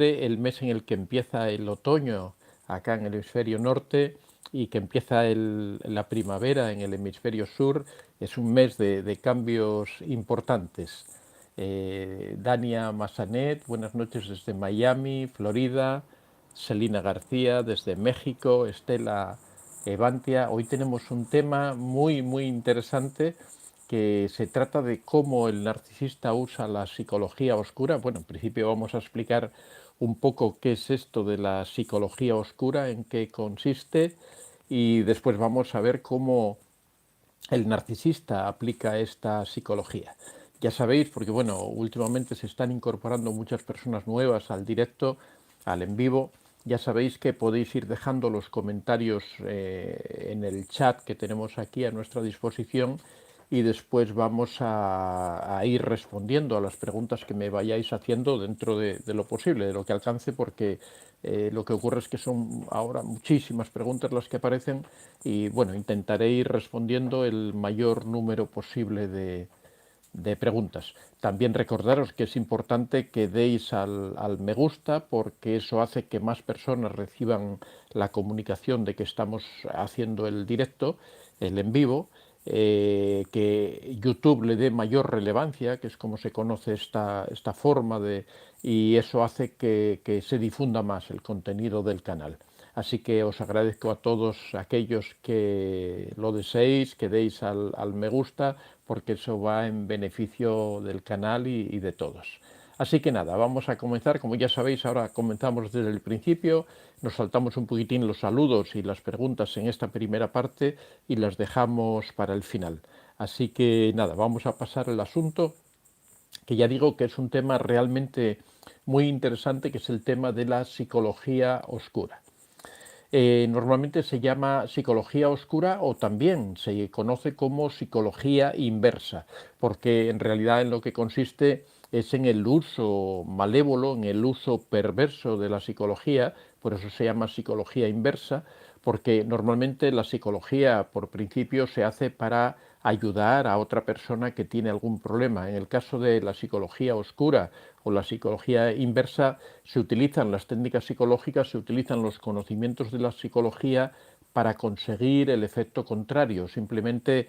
el mes en el que empieza el otoño acá en el hemisferio norte y que empieza la primavera en el hemisferio sur, es un mes de cambios importantes. Dania Massanet, buenas noches desde Miami, Florida. Selina García desde México, Estela Evantia. Hoy tenemos un tema muy interesante que se trata de cómo el narcisista usa la psicología oscura. Bueno, en principio vamos a explicar un poco qué es esto de la psicología oscura, en qué consiste, y después vamos a ver cómo el narcisista aplica esta psicología. Ya sabéis, porque bueno, últimamente se están incorporando muchas personas nuevas al directo, al en vivo. Ya sabéis que podéis ir dejando los comentarios en el chat que tenemos aquí a nuestra disposición, y después vamos a ir respondiendo a las preguntas que me vayáis haciendo dentro de lo posible, de lo que alcance, porque lo que ocurre es que son ahora muchísimas preguntas las que aparecen, y bueno, intentaré ir respondiendo el mayor número posible de preguntas. También recordaros que es importante que deis al me gusta, porque eso hace que más personas reciban la comunicación de que estamos haciendo el directo, el en vivo, que YouTube le dé mayor relevancia, que es como se conoce esta forma y eso hace que se difunda más el contenido del canal. Así que os agradezco a todos aquellos que lo deseéis, que deis al me gusta, porque eso va en beneficio del canal y de todos. Así que nada, vamos a comenzar. Como ya sabéis, ahora comenzamos desde el principio, nos saltamos un poquitín los saludos y las preguntas en esta primera parte y las dejamos para el final. Así que nada, vamos a pasar al asunto, que ya digo que es un tema realmente muy interesante, que es el tema de la psicología oscura. Normalmente se llama psicología oscura, o también se conoce como psicología inversa, porque en realidad en lo que consiste es en el uso malévolo, en el uso perverso de la psicología. Por eso se llama psicología inversa, porque normalmente la psicología por principio se hace para ayudar a otra persona que tiene algún problema. En el caso de la psicología oscura o la psicología inversa, se utilizan las técnicas psicológicas, se utilizan los conocimientos de la psicología para conseguir el efecto contrario, simplemente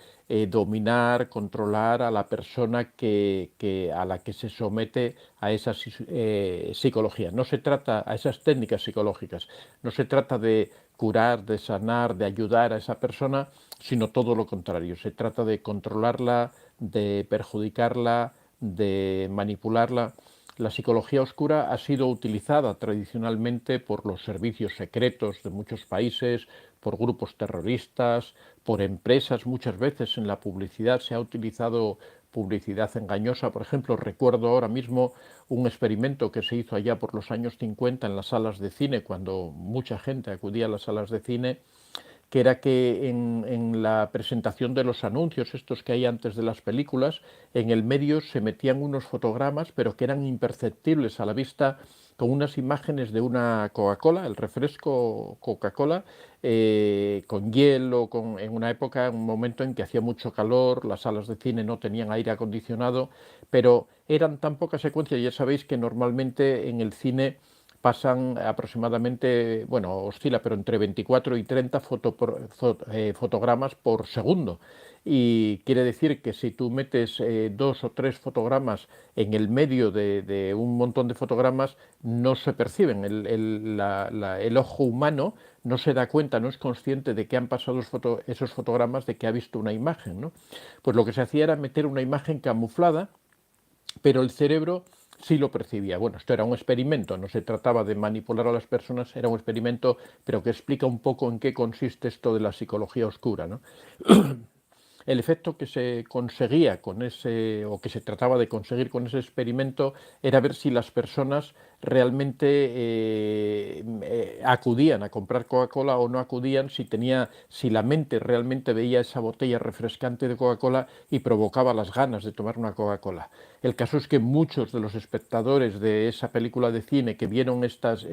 dominar, controlar a la persona a la que se somete a esa psicología. No se trata, a esas técnicas psicológicas, no se trata de curar, de sanar, de ayudar a esa persona, sino todo lo contrario. Se trata de controlarla, de perjudicarla, de manipularla. La psicología oscura ha sido utilizada tradicionalmente por los servicios secretos de muchos países, por grupos terroristas, por empresas. Muchas veces en la publicidad se ha utilizado publicidad engañosa. Por ejemplo, recuerdo ahora mismo un experimento que se hizo allá por los años 50 en las salas de cine, cuando mucha gente acudía a las salas de cine, que era que en la presentación de los anuncios, estos que hay antes de las películas, en el medio se metían unos fotogramas, pero que eran imperceptibles a la vista, con unas imágenes de una Coca-Cola, el refresco Coca-Cola, con hielo, en una época, en un momento en que hacía mucho calor, las salas de cine no tenían aire acondicionado, pero eran tan pocas secuencias. Ya sabéis que normalmente en el cine pasan aproximadamente, bueno, oscila, pero entre 24 y 30 fotogramas por segundo. Y quiere decir que si tú metes 2 o 3 fotogramas en el medio de un montón de fotogramas, no se perciben. El ojo humano no se da cuenta, no es consciente de que han pasado esos fotogramas, de que ha visto una imagen, ¿no? Pues lo que se hacía era meter una imagen camuflada, pero el cerebro sí lo percibía. Bueno, esto era un experimento, no se trataba de manipular a las personas, era un experimento, pero que explica un poco en qué consiste esto de la psicología oscura, ¿no? El efecto que se conseguía con ese, o que se trataba de conseguir con ese experimento, era ver si las personas realmente acudían a comprar Coca-Cola o no acudían, si la mente realmente veía esa botella refrescante de Coca-Cola y provocaba las ganas de tomar una Coca-Cola. El caso es que muchos de los espectadores de esa película de cine, que vieron estos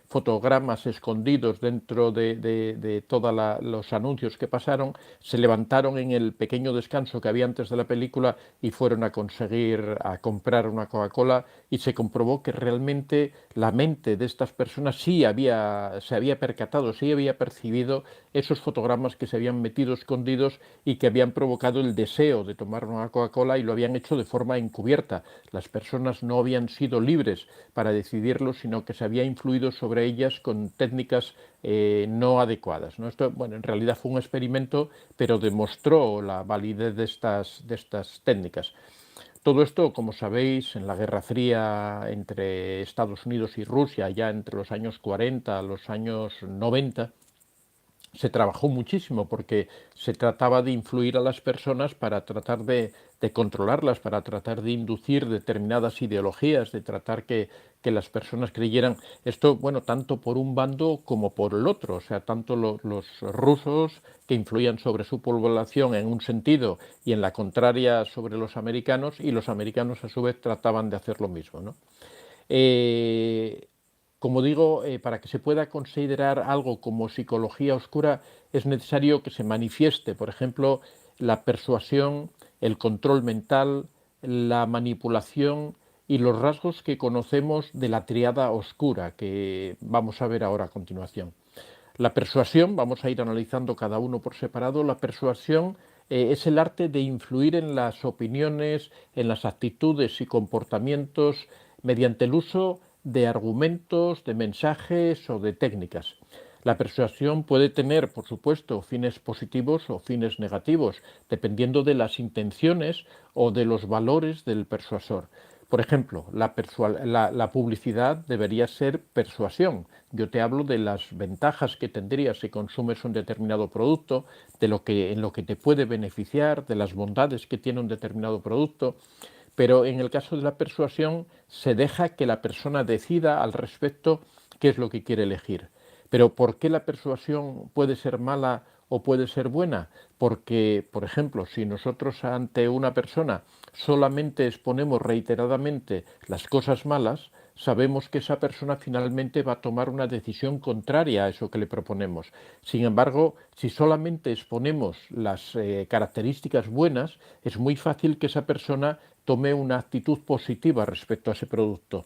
fotogramas escondidos dentro de todos los anuncios que pasaron, se levantaron en el pequeño descanso que había antes de la película y fueron a comprar una Coca-Cola, y se comprobó que realmente la mente de estas personas se había percatado, sí había percibido esos fotogramas que se habían metido escondidos y que habían provocado el deseo de tomar una Coca-Cola, y lo habían hecho de forma encubierta. Las personas no habían sido libres para decidirlo, sino que se había influido sobre ellas con técnicas no adecuadas, ¿no? Esto, bueno, en realidad fue un experimento, pero demostró la validez de estas técnicas. Todo esto, como sabéis, en la Guerra Fría entre Estados Unidos y Rusia, ya entre los años 40 a los años 90, se trabajó muchísimo porque se trataba de influir a las personas para tratar de controlarlas, para tratar de inducir determinadas ideologías, de tratar que las personas creyeran esto, bueno, tanto por un bando como por el otro, o sea, tanto los rusos, que influían sobre su población en un sentido y en la contraria sobre los americanos, y los americanos a su vez trataban de hacer lo mismo, ¿no? Eh, Como digo, para que se pueda considerar algo como psicología oscura es necesario que se manifieste, por ejemplo, la persuasión, el control mental, la manipulación y los rasgos que conocemos de la tríada oscura, que vamos a ver ahora a continuación. La persuasión, vamos a ir analizando cada uno por separado. La persuasión es el arte de influir en las opiniones, en las actitudes y comportamientos mediante el uso de argumentos, de mensajes o de técnicas. La persuasión puede tener, por supuesto, fines positivos o fines negativos, dependiendo de las intenciones o de los valores del persuasor. Por ejemplo, la publicidad debería ser persuasión. Yo te hablo de las ventajas que tendrías si consumes un determinado producto, en lo que te puede beneficiar, de las bondades que tiene un determinado producto. Pero en el caso de la persuasión se deja que la persona decida al respecto qué es lo que quiere elegir. Pero ¿por qué la persuasión puede ser mala o puede ser buena? Porque, por ejemplo, si nosotros ante una persona solamente exponemos reiteradamente las cosas malas, sabemos que esa persona finalmente va a tomar una decisión contraria a eso que le proponemos. Sin embargo, si solamente exponemos las características buenas, es muy fácil que esa persona tome una actitud positiva respecto a ese producto.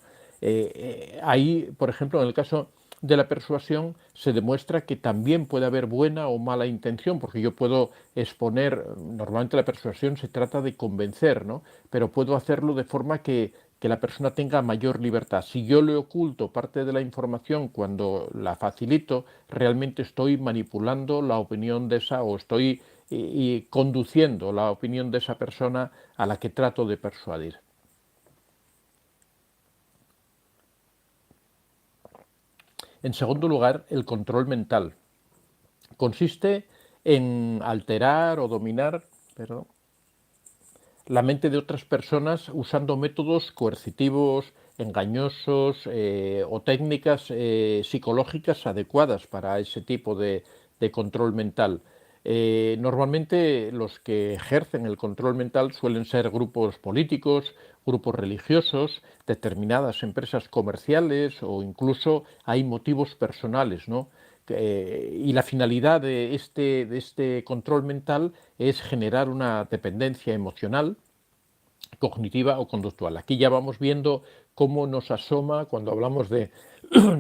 Ahí, por ejemplo, en el caso de la persuasión, se demuestra que también puede haber buena o mala intención, porque yo puedo exponer, normalmente la persuasión se trata de convencer, ¿no? Pero puedo hacerlo de forma que la persona tenga mayor libertad. Si yo le oculto parte de la información cuando la facilito, realmente estoy manipulando la opinión de esa, o estoy y conduciendo la opinión de esa persona a la que trato de persuadir. En segundo lugar, el control mental. Consiste en alterar o dominar, perdón, la mente de otras personas usando métodos coercitivos, engañosos o técnicas psicológicas adecuadas para ese tipo de control mental. Normalmente los que ejercen el control mental suelen ser grupos políticos, grupos religiosos, determinadas empresas comerciales, o incluso hay motivos personales, ¿no? Y la finalidad de este control mental es generar una dependencia emocional, cognitiva o conductual. Aquí ya vamos viendo cómo nos asoma, cuando hablamos de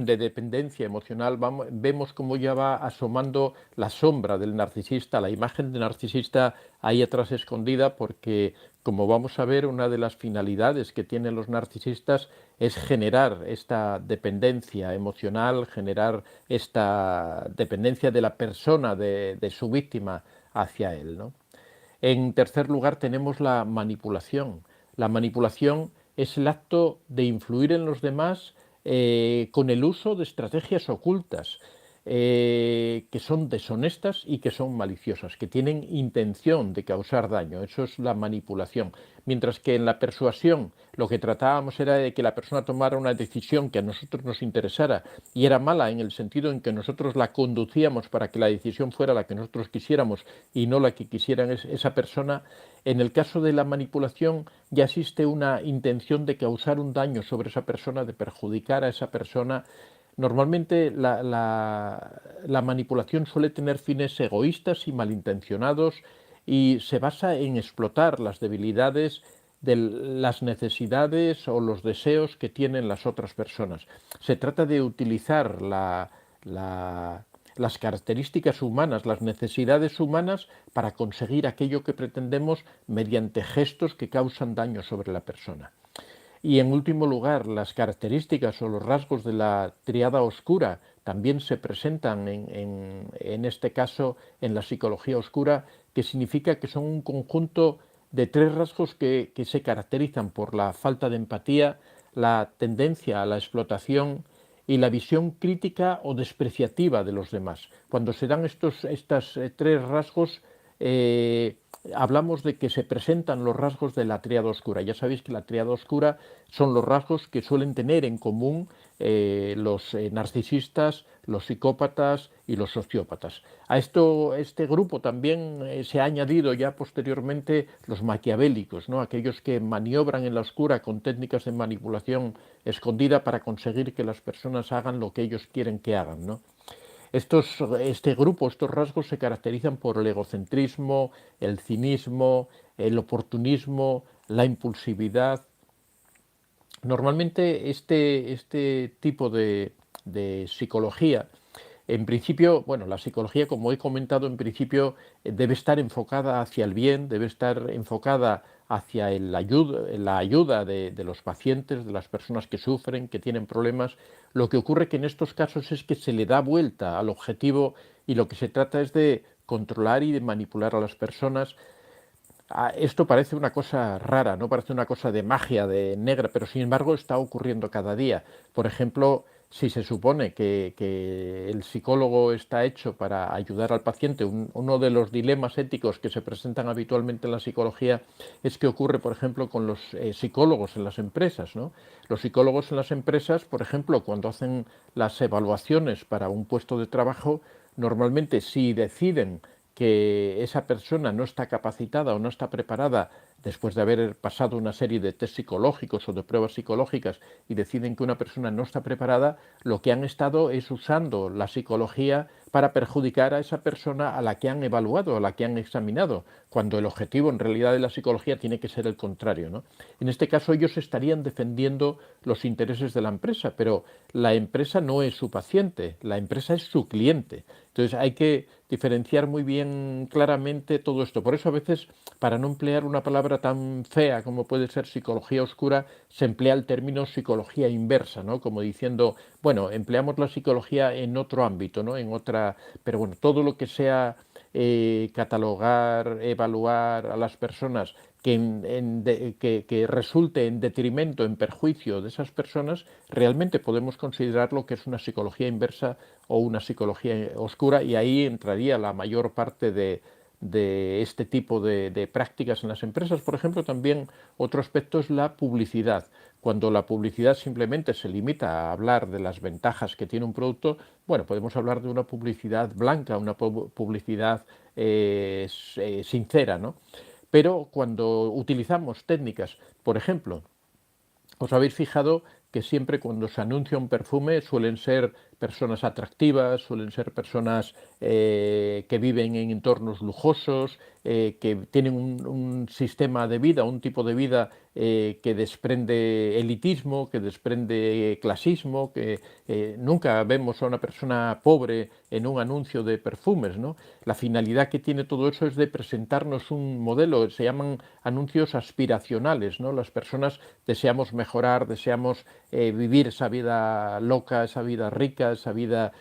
dependencia emocional, vemos cómo ya va asomando la sombra del narcisista, la imagen del narcisista ahí atrás escondida, porque, como vamos a ver, una de las finalidades que tienen los narcisistas es generar esta dependencia emocional, generar esta dependencia de la persona, de su víctima hacia él, ¿no? En tercer lugar, tenemos la manipulación. La manipulación es el acto de influir en los demás con el uso de estrategias ocultas, que son deshonestas y que son maliciosas, que tienen intención de causar daño. Eso es la manipulación. Mientras que en la persuasión lo que tratábamos era de que la persona tomara una decisión que a nosotros nos interesara, y era mala en el sentido en que nosotros la conducíamos para que la decisión fuera la que nosotros quisiéramos y no la que quisiera esa persona. En el caso de la manipulación ya existe una intención de causar un daño sobre esa persona, de perjudicar a esa persona. Normalmente la manipulación suele tener fines egoístas y malintencionados, y se basa en explotar las debilidades de las necesidades o los deseos que tienen las otras personas. Se trata de utilizar las características humanas, las necesidades humanas para conseguir aquello que pretendemos mediante gestos que causan daño sobre la persona. Y en último lugar, las características o los rasgos de la tríada oscura también se presentan en este caso en la psicología oscura, que significa que son un conjunto de tres rasgos que se caracterizan por la falta de empatía, la tendencia a la explotación y la visión crítica o despreciativa de los demás. Cuando se dan estos tres rasgos, hablamos de que se presentan los rasgos de la tríada oscura. Ya sabéis que la tríada oscura son los rasgos que suelen tener en común los narcisistas, los psicópatas y los sociópatas. A este grupo también se ha añadido ya posteriormente los maquiavélicos, ¿no? Aquellos que maniobran en la oscura con técnicas de manipulación escondida para conseguir que las personas hagan lo que ellos quieren que hagan, ¿no? Este grupo, estos rasgos se caracterizan por el egocentrismo, el cinismo, el oportunismo, la impulsividad. Normalmente este tipo de psicología, en principio, bueno, la psicología, como he comentado, en principio debe estar enfocada hacia el bien, debe estar enfocada hacia la ayuda de los pacientes, de las personas que sufren, que tienen problemas. Lo que ocurre que en estos casos es que se le da vuelta al objetivo y lo que se trata es de controlar y de manipular a las personas. Esto parece una cosa rara, no parece una cosa de magia, de negra, pero sin embargo está ocurriendo cada día. Por ejemplo, si se supone que el psicólogo está hecho para ayudar al paciente, uno de los dilemas éticos que se presentan habitualmente en la psicología es que ocurre, por ejemplo, con los psicólogos en las empresas, ¿no? Los psicólogos en las empresas, por ejemplo, cuando hacen las evaluaciones para un puesto de trabajo, normalmente si deciden que esa persona no está capacitada o no está preparada después de haber pasado una serie de test psicológicos o de pruebas psicológicas y deciden que una persona no está preparada, lo que han estado es usando la psicología para perjudicar a esa persona a la que han evaluado, a la que han examinado, cuando el objetivo en realidad de la psicología tiene que ser el contrario, ¿no? En este caso ellos estarían defendiendo los intereses de la empresa, pero la empresa no es su paciente, la empresa es su cliente. Entonces hay que diferenciar muy bien claramente todo esto. Por eso a veces, para no emplear una palabra tan fea como puede ser psicología oscura, se emplea el término psicología inversa, ¿no? Como diciendo, bueno, empleamos la psicología en otro ámbito, ¿no? En otra, pero bueno, todo lo que sea catalogar, evaluar a las personas que resulte en detrimento, en perjuicio de esas personas, realmente podemos considerarlo que es una psicología inversa o una psicología oscura, y ahí entraría la mayor parte de este tipo de prácticas en las empresas. Por ejemplo, también otro aspecto es la publicidad. Cuando la publicidad simplemente se limita a hablar de las ventajas que tiene un producto, bueno, podemos hablar de una publicidad blanca, una publicidad sincera, ¿no? Pero cuando utilizamos técnicas, por ejemplo, os habéis fijado que siempre cuando se anuncia un perfume suelen ser personas atractivas, suelen ser personas que viven en entornos lujosos, que tienen un sistema de vida, un tipo de vida que desprende elitismo, que desprende clasismo, que nunca vemos a una persona pobre en un anuncio de perfumes, ¿no? La finalidad que tiene todo eso es de presentarnos un modelo, se llaman anuncios aspiracionales, ¿no? Las personas deseamos mejorar, deseamos vivir esa vida loca, esa vida rica, esa vida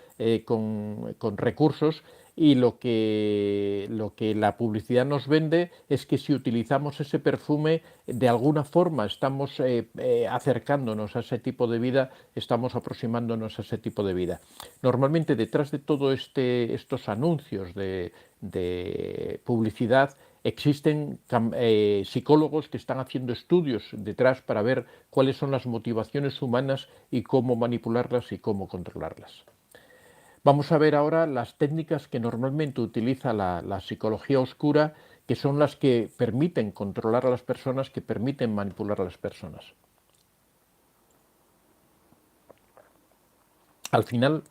con recursos, y lo que la publicidad nos vende es que si utilizamos ese perfume, de alguna forma estamos acercándonos a ese tipo de vida, estamos aproximándonos a ese tipo de vida. Normalmente detrás de todo estos anuncios de publicidad existen psicólogos que están haciendo estudios detrás para ver cuáles son las motivaciones humanas y cómo manipularlas y cómo controlarlas. Vamos a ver ahora las técnicas que normalmente utiliza la psicología oscura, que son las que permiten controlar a las personas, que permiten manipular a las personas. Al final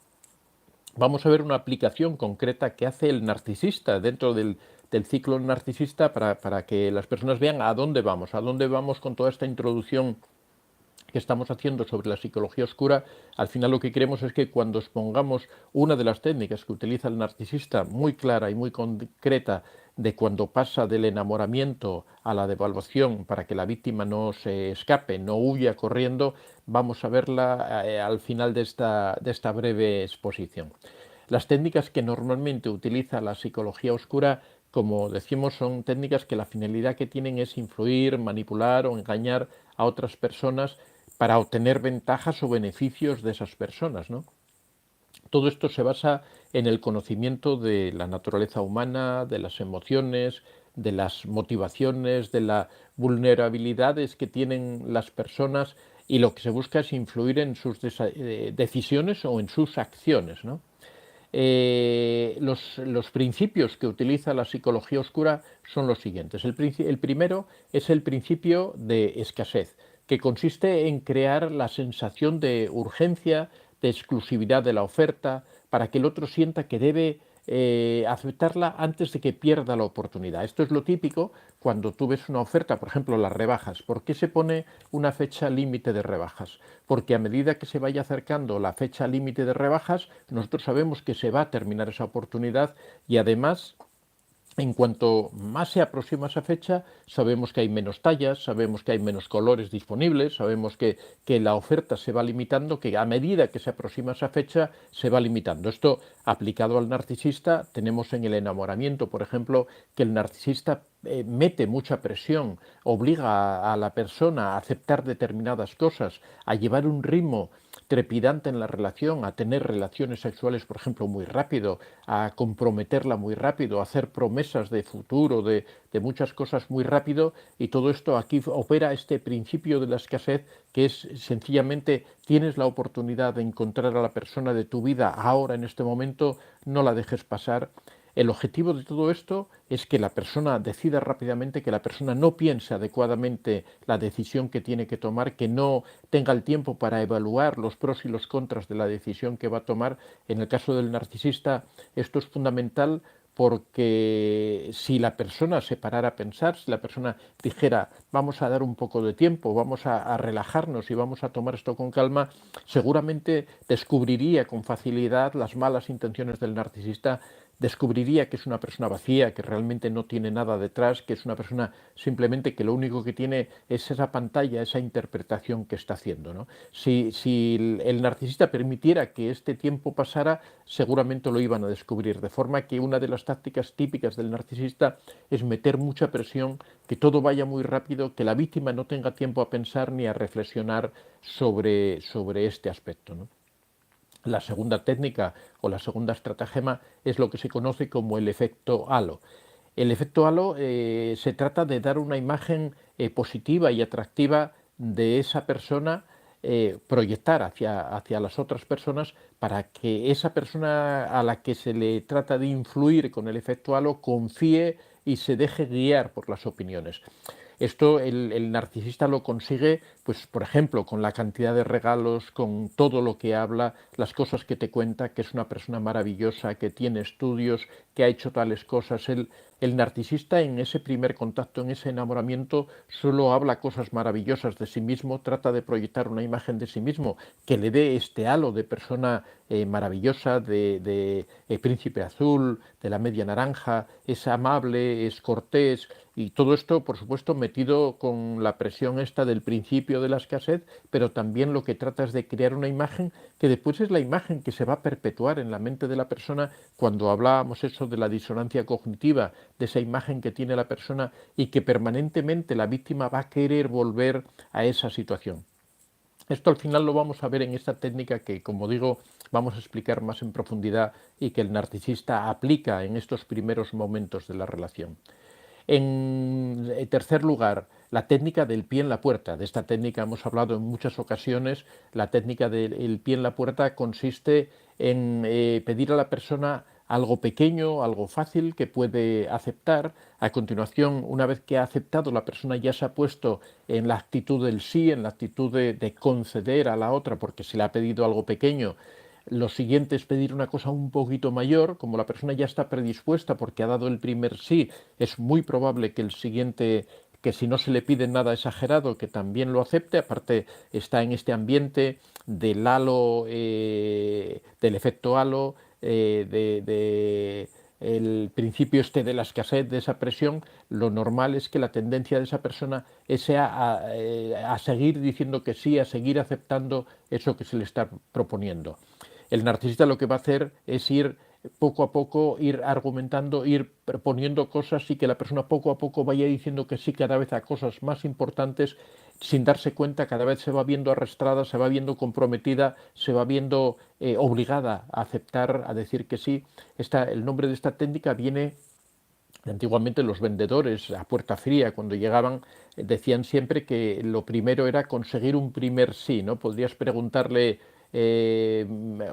vamos a ver una aplicación concreta que hace el narcisista dentro del del ciclo narcisista para que las personas vean a dónde vamos con toda esta introducción que estamos haciendo sobre la psicología oscura. Al final lo que queremos es que cuando expongamos una de las técnicas que utiliza el narcisista, muy clara y muy concreta, de cuando pasa del enamoramiento a la devaluación para que la víctima no se escape, no huya corriendo, vamos a verla al final de esta breve exposición. Las técnicas que normalmente utiliza la psicología oscura, como decimos, son técnicas que la finalidad que tienen es influir, manipular o engañar a otras personas para obtener ventajas o beneficios de esas personas, ¿no? Todo esto se basa en el conocimiento de la naturaleza humana, de las emociones, de las motivaciones, de las vulnerabilidades que tienen las personas, y lo que se busca es influir en sus decisiones o en sus acciones, ¿no? Los principios que utiliza la psicología oscura son los siguientes. El primero es el principio de escasez, que consiste en crear la sensación de urgencia, de exclusividad de la oferta, para que el otro sienta que debe aceptarla antes de que pierda la oportunidad. Esto es lo típico cuando tú ves una oferta, por ejemplo, las rebajas. ¿Por qué se pone una fecha límite de rebajas? Porque a medida que se vaya acercando la fecha límite de rebajas, nosotros sabemos que se va a terminar esa oportunidad, y además, en cuanto más se aproxima esa fecha, sabemos que hay menos tallas, sabemos que hay menos colores disponibles, sabemos que la oferta se va limitando, que a medida que se aproxima esa fecha se va limitando. Esto aplicado al narcisista, tenemos en el enamoramiento, por ejemplo, que el narcisista mete mucha presión, obliga a la persona a aceptar determinadas cosas, a llevar un ritmo trepidante en la relación, a tener relaciones sexuales, por ejemplo, muy rápido, a comprometerla muy rápido, a hacer promesas de futuro, de muchas cosas muy rápido, y todo esto aquí opera este principio de la escasez, que es sencillamente tienes la oportunidad de encontrar a la persona de tu vida ahora, en este momento, no la dejes pasar. El objetivo de todo esto es que la persona decida rápidamente, que la persona no piense adecuadamente la decisión que tiene que tomar, que no tenga el tiempo para evaluar los pros y los contras de la decisión que va a tomar. En el caso del narcisista esto es fundamental, porque si la persona se parara a pensar, si la persona dijera vamos a dar un poco de tiempo, vamos a relajarnos y vamos a tomar esto con calma, seguramente descubriría con facilidad las malas intenciones del narcisista, descubriría que es una persona vacía, que realmente no tiene nada detrás, que es una persona simplemente que lo único que tiene es esa pantalla, esa interpretación que está haciendo, ¿no? Si el narcisista permitiera que este tiempo pasara, seguramente lo iban a descubrir. De forma que una de las tácticas típicas del narcisista es meter mucha presión, que todo vaya muy rápido, que la víctima no tenga tiempo a pensar ni a reflexionar sobre este aspecto, ¿no? La segunda técnica o la segunda estratagema es lo que se conoce como el efecto halo. El efecto halo se trata de dar una imagen positiva y atractiva de esa persona, proyectar hacia las otras personas, para que esa persona a la que se le trata de influir con el efecto halo confíe y se deje guiar por las opiniones. Esto el narcisista lo consigue, pues, por ejemplo, con la cantidad de regalos, con todo lo que habla, las cosas que te cuenta, que es una persona maravillosa, que tiene estudios, que ha hecho tales cosas. El narcisista, en ese primer contacto, en ese enamoramiento, solo habla cosas maravillosas de sí mismo, trata de proyectar una imagen de sí mismo que le dé este halo de persona maravillosa, de príncipe azul, de la media naranja, es amable, es cortés, y todo esto, por supuesto, metido con la presión esta del principio de la escasez, pero también lo que trata es de crear una imagen que después es la imagen que se va a perpetuar en la mente de la persona. Cuando hablábamos eso de la disonancia cognitiva, de esa imagen que tiene la persona, y que permanentemente la víctima va a querer volver a esa situación. Esto al final lo vamos a ver en esta técnica que, como digo, vamos a explicar más en profundidad, y que el narcisista aplica en estos primeros momentos de la relación. En tercer lugar, la técnica del pie en la puerta. De esta técnica hemos hablado en muchas ocasiones. La técnica del pie en la puerta consiste en pedir a la persona algo pequeño, algo fácil que puede aceptar. A continuación, una vez que ha aceptado, la persona ya se ha puesto en la actitud del sí, en la actitud de conceder a la otra, porque se le ha pedido algo pequeño. Lo siguiente es pedir una cosa un poquito mayor, como la persona ya está predispuesta porque ha dado el primer sí, es muy probable que el siguiente, que si no se le pide nada exagerado, que también lo acepte. Aparte está en este ambiente del halo, del efecto halo, el principio este de la escasez, de esa presión. Lo normal es que la tendencia de esa persona sea a seguir diciendo que sí, a seguir aceptando eso que se le está proponiendo. El narcisista lo que va a hacer es ir poco a poco, ir argumentando, ir proponiendo cosas y que la persona poco a poco vaya diciendo que sí cada vez a cosas más importantes, sin darse cuenta. Cada vez se va viendo arrastrada, se va viendo comprometida, se va viendo obligada a aceptar, a decir que sí. El nombre de esta técnica viene. Antiguamente los vendedores a puerta fría, cuando llegaban, decían siempre que lo primero era conseguir un primer sí, ¿no? Podrías preguntarle,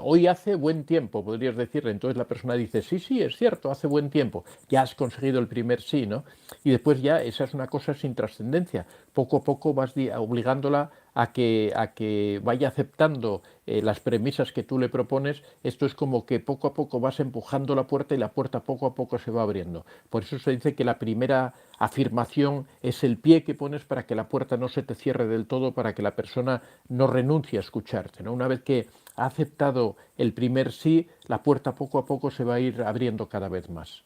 hoy hace buen tiempo, podrías decirle. Entonces la persona dice, sí, sí, es cierto, hace buen tiempo, ya has conseguido el primer sí, ¿no? Y después ya esa es una cosa sin trascendencia. Poco a poco vas obligándola a que vaya aceptando las premisas que tú le propones. Esto es como que poco a poco vas empujando la puerta y la puerta poco a poco se va abriendo. Por eso se dice que la primera afirmación es el pie que pones para que la puerta no se te cierre del todo, para que la persona no renuncie a escucharte, ¿no? Una vez que ha aceptado el primer sí, la puerta poco a poco se va a ir abriendo cada vez más.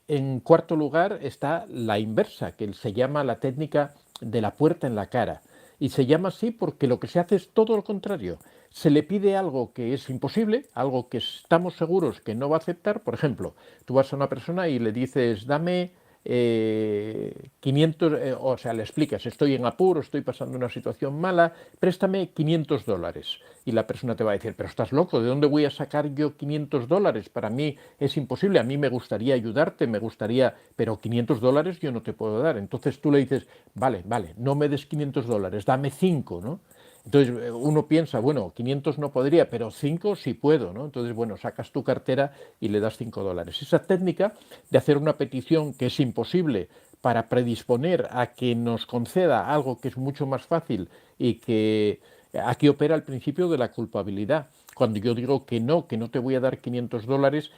En cuarto lugar está la inversa, que se llama la técnica de la puerta en la cara. Y se llama así porque lo que se hace es todo lo contrario. Se le pide algo que es imposible, algo que estamos seguros que no va a aceptar. Por ejemplo, tú vas a una persona y le dices, dame 500, o sea, le explicas, estoy en apuro, estoy pasando una situación mala, préstame $500. Y la persona te va a decir, pero estás loco, ¿de dónde voy a sacar yo $500? Para mí es imposible, a mí me gustaría ayudarte, me gustaría, pero $500 yo no te puedo dar. Entonces tú le dices, vale, vale, no me des $500, dame 5, ¿no? Entonces uno piensa, bueno, 500 no podría, pero 5 sí puedo, ¿no? Entonces, bueno, sacas tu cartera y le das $5. Esa técnica de hacer una petición que es imposible para predisponer a que nos conceda algo que es mucho más fácil, y que aquí opera el principio de la culpabilidad. Cuando yo digo que no te voy a dar $500,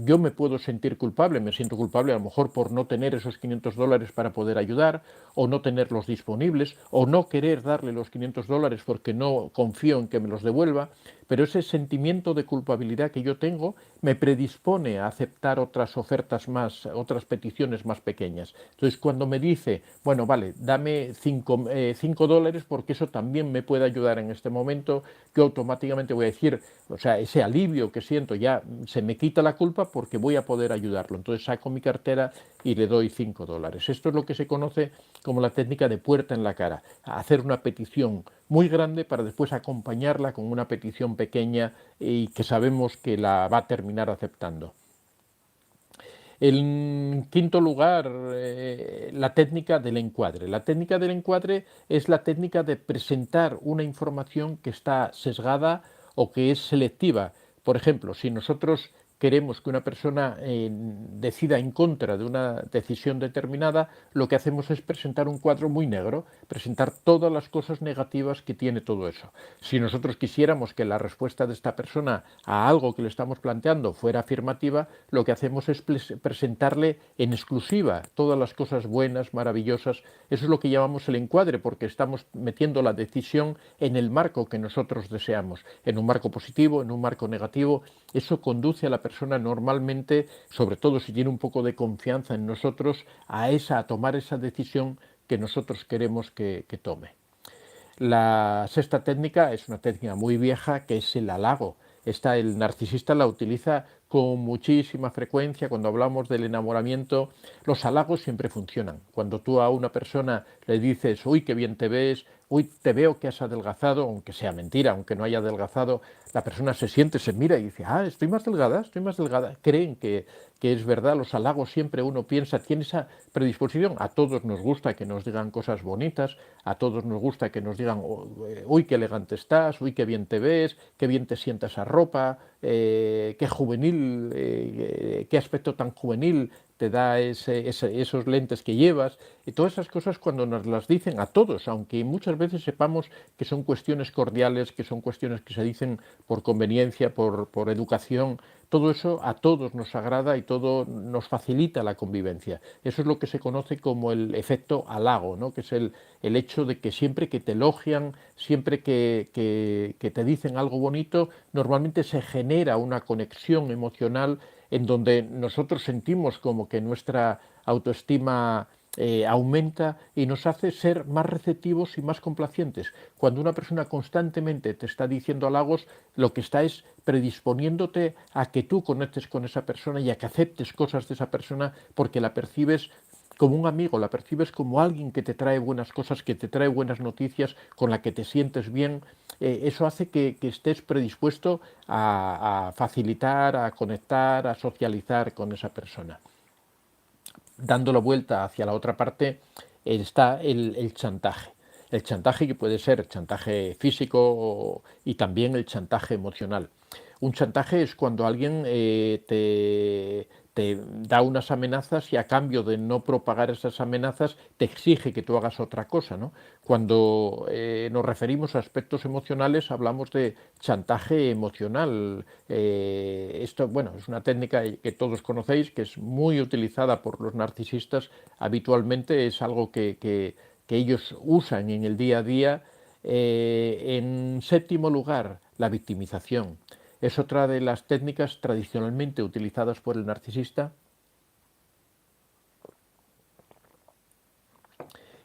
yo me puedo sentir culpable, me siento culpable a lo mejor por no tener esos $500 para poder ayudar, o no tenerlos disponibles, o no querer darle los $500 porque no confío en que me los devuelva. Pero ese sentimiento de culpabilidad que yo tengo me predispone a aceptar otras ofertas más, otras peticiones más pequeñas. Entonces, cuando me dice, bueno, vale, dame $5 porque eso también me puede ayudar en este momento, yo automáticamente voy a decir, o sea, ese alivio que siento, ya se me quita la culpa porque voy a poder ayudarlo. Entonces saco mi cartera y le doy $5. Esto es lo que se conoce como la técnica de puerta en la cara, hacer una petición muy grande para después acompañarla con una petición pequeña y que sabemos que la va a terminar aceptando. En quinto lugar, la técnica del encuadre. La técnica del encuadre es la técnica de presentar una información que está sesgada o que es selectiva. Por ejemplo, si nosotros queremos que una persona decida en contra de una decisión determinada, lo que hacemos es presentar un cuadro muy negro, presentar todas las cosas negativas que tiene todo eso. Si nosotros quisiéramos que la respuesta de esta persona a algo que le estamos planteando fuera afirmativa, lo que hacemos es presentarle en exclusiva todas las cosas buenas, maravillosas. Eso es lo que llamamos el encuadre, porque estamos metiendo la decisión en el marco que nosotros deseamos, en un marco positivo, en un marco negativo. Eso conduce a la persona normalmente, sobre todo si tiene un poco de confianza en nosotros, a tomar esa decisión que nosotros queremos que tome. La sexta técnica es una técnica muy vieja, que es el halago. El narcisista la utiliza con muchísima frecuencia. Cuando hablamos del enamoramiento, los halagos siempre funcionan. Cuando tú a una persona le dices, uy, qué bien te ves, uy, te veo que has adelgazado, aunque sea mentira, aunque no haya adelgazado, la persona se siente, se mira y dice, ah, estoy más delgada, estoy más delgada. Creen que es verdad. Los halagos siempre uno piensa, tiene esa predisposición. A todos nos gusta que nos digan cosas bonitas, a todos nos gusta que nos digan, uy, qué elegante estás, uy, qué bien te ves, qué bien te sienta esa ropa, qué juvenil, qué aspecto tan juvenil te da esos lentes que llevas, y todas esas cosas cuando nos las dicen a todos, aunque muchas veces sepamos que son cuestiones cordiales, que son cuestiones que se dicen por conveniencia, por educación, todo eso a todos nos agrada y todo nos facilita la convivencia. Eso es lo que se conoce como el efecto halago, ¿no? Que es el hecho de que siempre que te elogian, siempre que te dicen algo bonito, normalmente se genera una conexión emocional en donde nosotros sentimos como que nuestra autoestima aumenta y nos hace ser más receptivos y más complacientes. Cuando una persona constantemente te está diciendo halagos, lo que está es predisponiéndote a que tú conectes con esa persona y a que aceptes cosas de esa persona porque la percibes como un amigo, la percibes como alguien que te trae buenas cosas, que te trae buenas noticias, con la que te sientes bien. Eso hace que estés predispuesto a facilitar, a conectar, a socializar con esa persona. Dando la vuelta hacia la otra parte está el chantaje. El chantaje que puede ser chantaje físico y también el chantaje emocional. Un chantaje es cuando alguien te da unas amenazas y a cambio de no propagar esas amenazas te exige que tú hagas otra cosa, ¿no? Cuando nos referimos a aspectos emocionales hablamos de chantaje emocional. Esto, bueno, es una técnica que todos conocéis, que es muy utilizada por los narcisistas habitualmente, es algo que ellos usan en el día a día. En séptimo lugar, la victimización. Es otra de las técnicas tradicionalmente utilizadas por el narcisista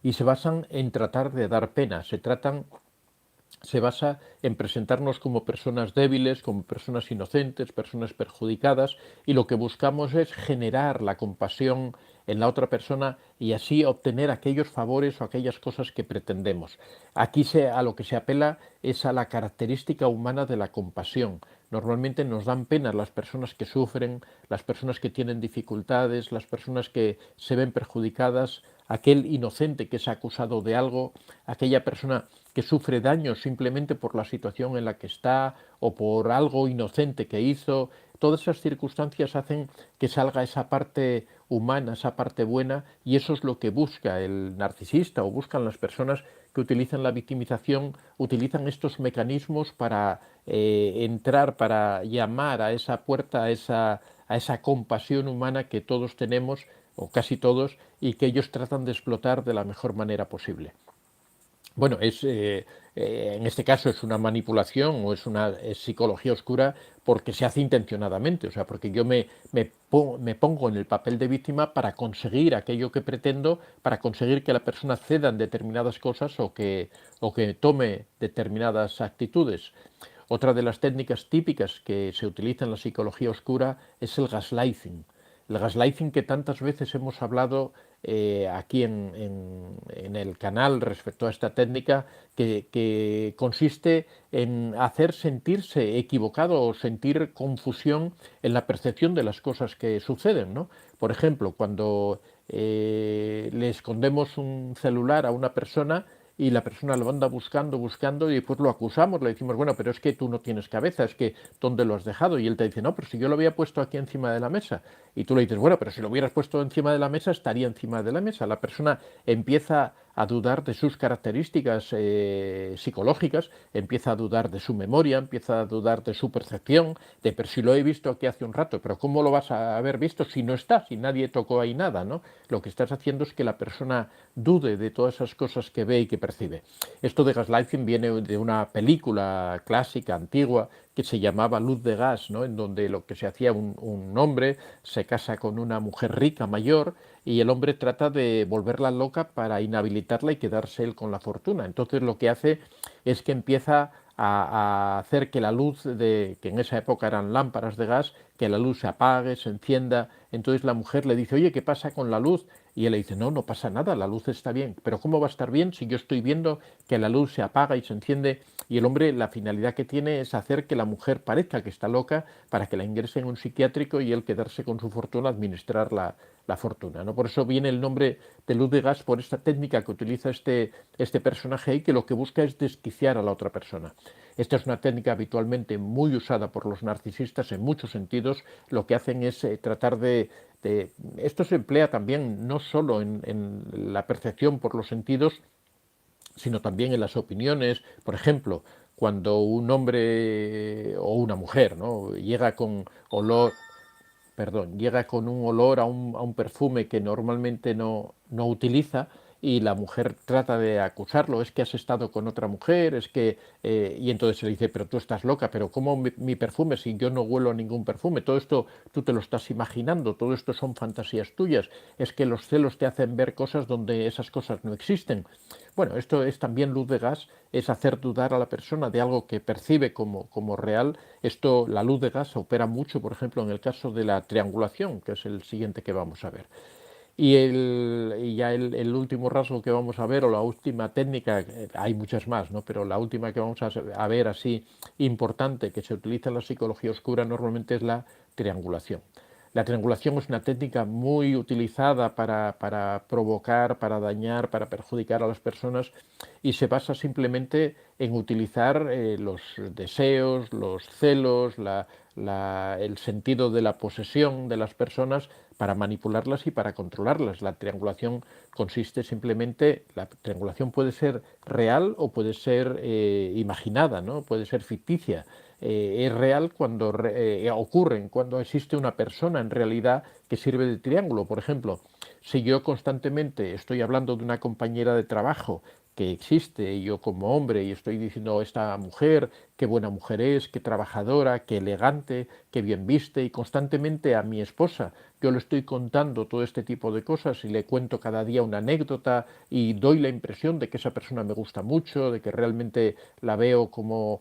y se basan en tratar de dar pena, se basa en presentarnos como personas débiles, como personas inocentes, personas perjudicadas, y lo que buscamos es generar la compasión en la otra persona y así obtener aquellos favores o aquellas cosas que pretendemos. Aquí a lo que se apela es a la característica humana de la compasión. Normalmente nos dan pena las personas que sufren, las personas que tienen dificultades, las personas que se ven perjudicadas, aquel inocente que es acusado de algo, aquella persona que sufre daño simplemente por la situación en la que está o por algo inocente que hizo. Todas esas circunstancias hacen que salga esa parte humana, esa parte buena, y eso es lo que busca el narcisista o buscan las personas que utilizan la victimización, utilizan estos mecanismos para entrar, para llamar a esa puerta, a esa compasión humana que todos tenemos, o casi todos, y que ellos tratan de explotar de la mejor manera posible. Bueno, en este caso es una manipulación o es psicología oscura porque se hace intencionadamente, o sea, porque yo me pongo en el papel de víctima para conseguir aquello que pretendo, para conseguir que la persona ceda en determinadas cosas o que tome determinadas actitudes. Otra de las técnicas típicas que se utiliza en la psicología oscura es el gaslighting. El gaslighting que tantas veces hemos hablado aquí en el canal respecto a esta técnica que consiste en hacer sentirse equivocado o sentir confusión en la percepción de las cosas que suceden, ¿no? Por ejemplo, cuando le escondemos un celular a una persona y la persona lo anda buscando, buscando y después lo acusamos, le decimos, bueno, pero es que tú no tienes cabeza, es que ¿dónde lo has dejado? Y él te dice, no, pero si yo lo había puesto aquí encima de la mesa. Y tú le dices, bueno, pero si lo hubieras puesto encima de la mesa, estaría encima de la mesa. La persona empieza a dudar de sus características psicológicas, empieza a dudar de su memoria, empieza a dudar de su percepción, de, pero si lo he visto aquí hace un rato, pero ¿cómo lo vas a haber visto si no está, si nadie tocó ahí nada, ¿no? Lo que estás haciendo es que la persona dude de todas esas cosas que ve y que percibe. Esto de gaslighting viene de una película clásica, antigua, que se llamaba Luz de Gas, ¿no? En donde lo que se hacía, un hombre se casa con una mujer rica, mayor, y el hombre trata de volverla loca para inhabilitarla y quedarse él con la fortuna. Entonces lo que hace es que empieza a hacer que la luz, que en esa época eran lámparas de gas, que la luz se apague, se encienda. Entonces la mujer le dice, oye, ¿qué pasa con la luz? Y él le dice, no, no pasa nada, la luz está bien. Pero ¿cómo va a estar bien si yo estoy viendo que la luz se apaga y se enciende? Y el hombre, la finalidad que tiene es hacer que la mujer parezca que está loca para que la ingrese en un psiquiátrico y él quedarse con su fortuna, administrar la fortuna, ¿no? Por eso viene el nombre de Luz de Gas, por esta técnica que utiliza este personaje ahí, que lo que busca es desquiciar a la otra persona. Esta es una técnica habitualmente muy usada por los narcisistas en muchos sentidos. Lo que hacen es tratar esto se emplea también no solo en la percepción por los sentidos, sino también en las opiniones. Por ejemplo, cuando un hombre o una mujer, ¿no?, llega con olor, perdón, llega con un olor a un perfume que normalmente no utiliza, y la mujer trata de acusarlo, es que has estado con otra mujer, es que... y entonces se le dice, pero tú estás loca, pero ¿cómo mi perfume si yo no huelo a ningún perfume? Todo esto tú te lo estás imaginando, todo esto son fantasías tuyas, es que los celos te hacen ver cosas donde esas cosas no existen. Bueno, esto es también luz de gas, es hacer dudar a la persona de algo que percibe como real. Esto, la luz de gas opera mucho, por ejemplo, en el caso de la triangulación, que es el siguiente que vamos a ver. Y ya el último rasgo que vamos a ver, o la última técnica, hay muchas más, ¿no?, pero la última que vamos a ver así importante que se utiliza en la psicología oscura normalmente es la triangulación. La triangulación es una técnica muy utilizada para provocar, para dañar, para perjudicar a las personas, y se basa simplemente en utilizar los deseos, los celos, el sentido de la posesión de las personas para manipularlas y para controlarlas. La triangulación consiste simplemente, la triangulación puede ser real o puede ser imaginada, ¿no?, puede ser ficticia. Es real cuando ocurren, cuando existe una persona en realidad que sirve de triángulo. Por ejemplo, si yo constantemente estoy hablando de una compañera de trabajo que existe, y yo como hombre y estoy diciendo, esta mujer, qué buena mujer es, qué trabajadora, qué elegante, qué bien viste, y constantemente a mi esposa yo le estoy contando todo este tipo de cosas y le cuento cada día una anécdota y doy la impresión de que esa persona me gusta mucho, de que realmente la veo como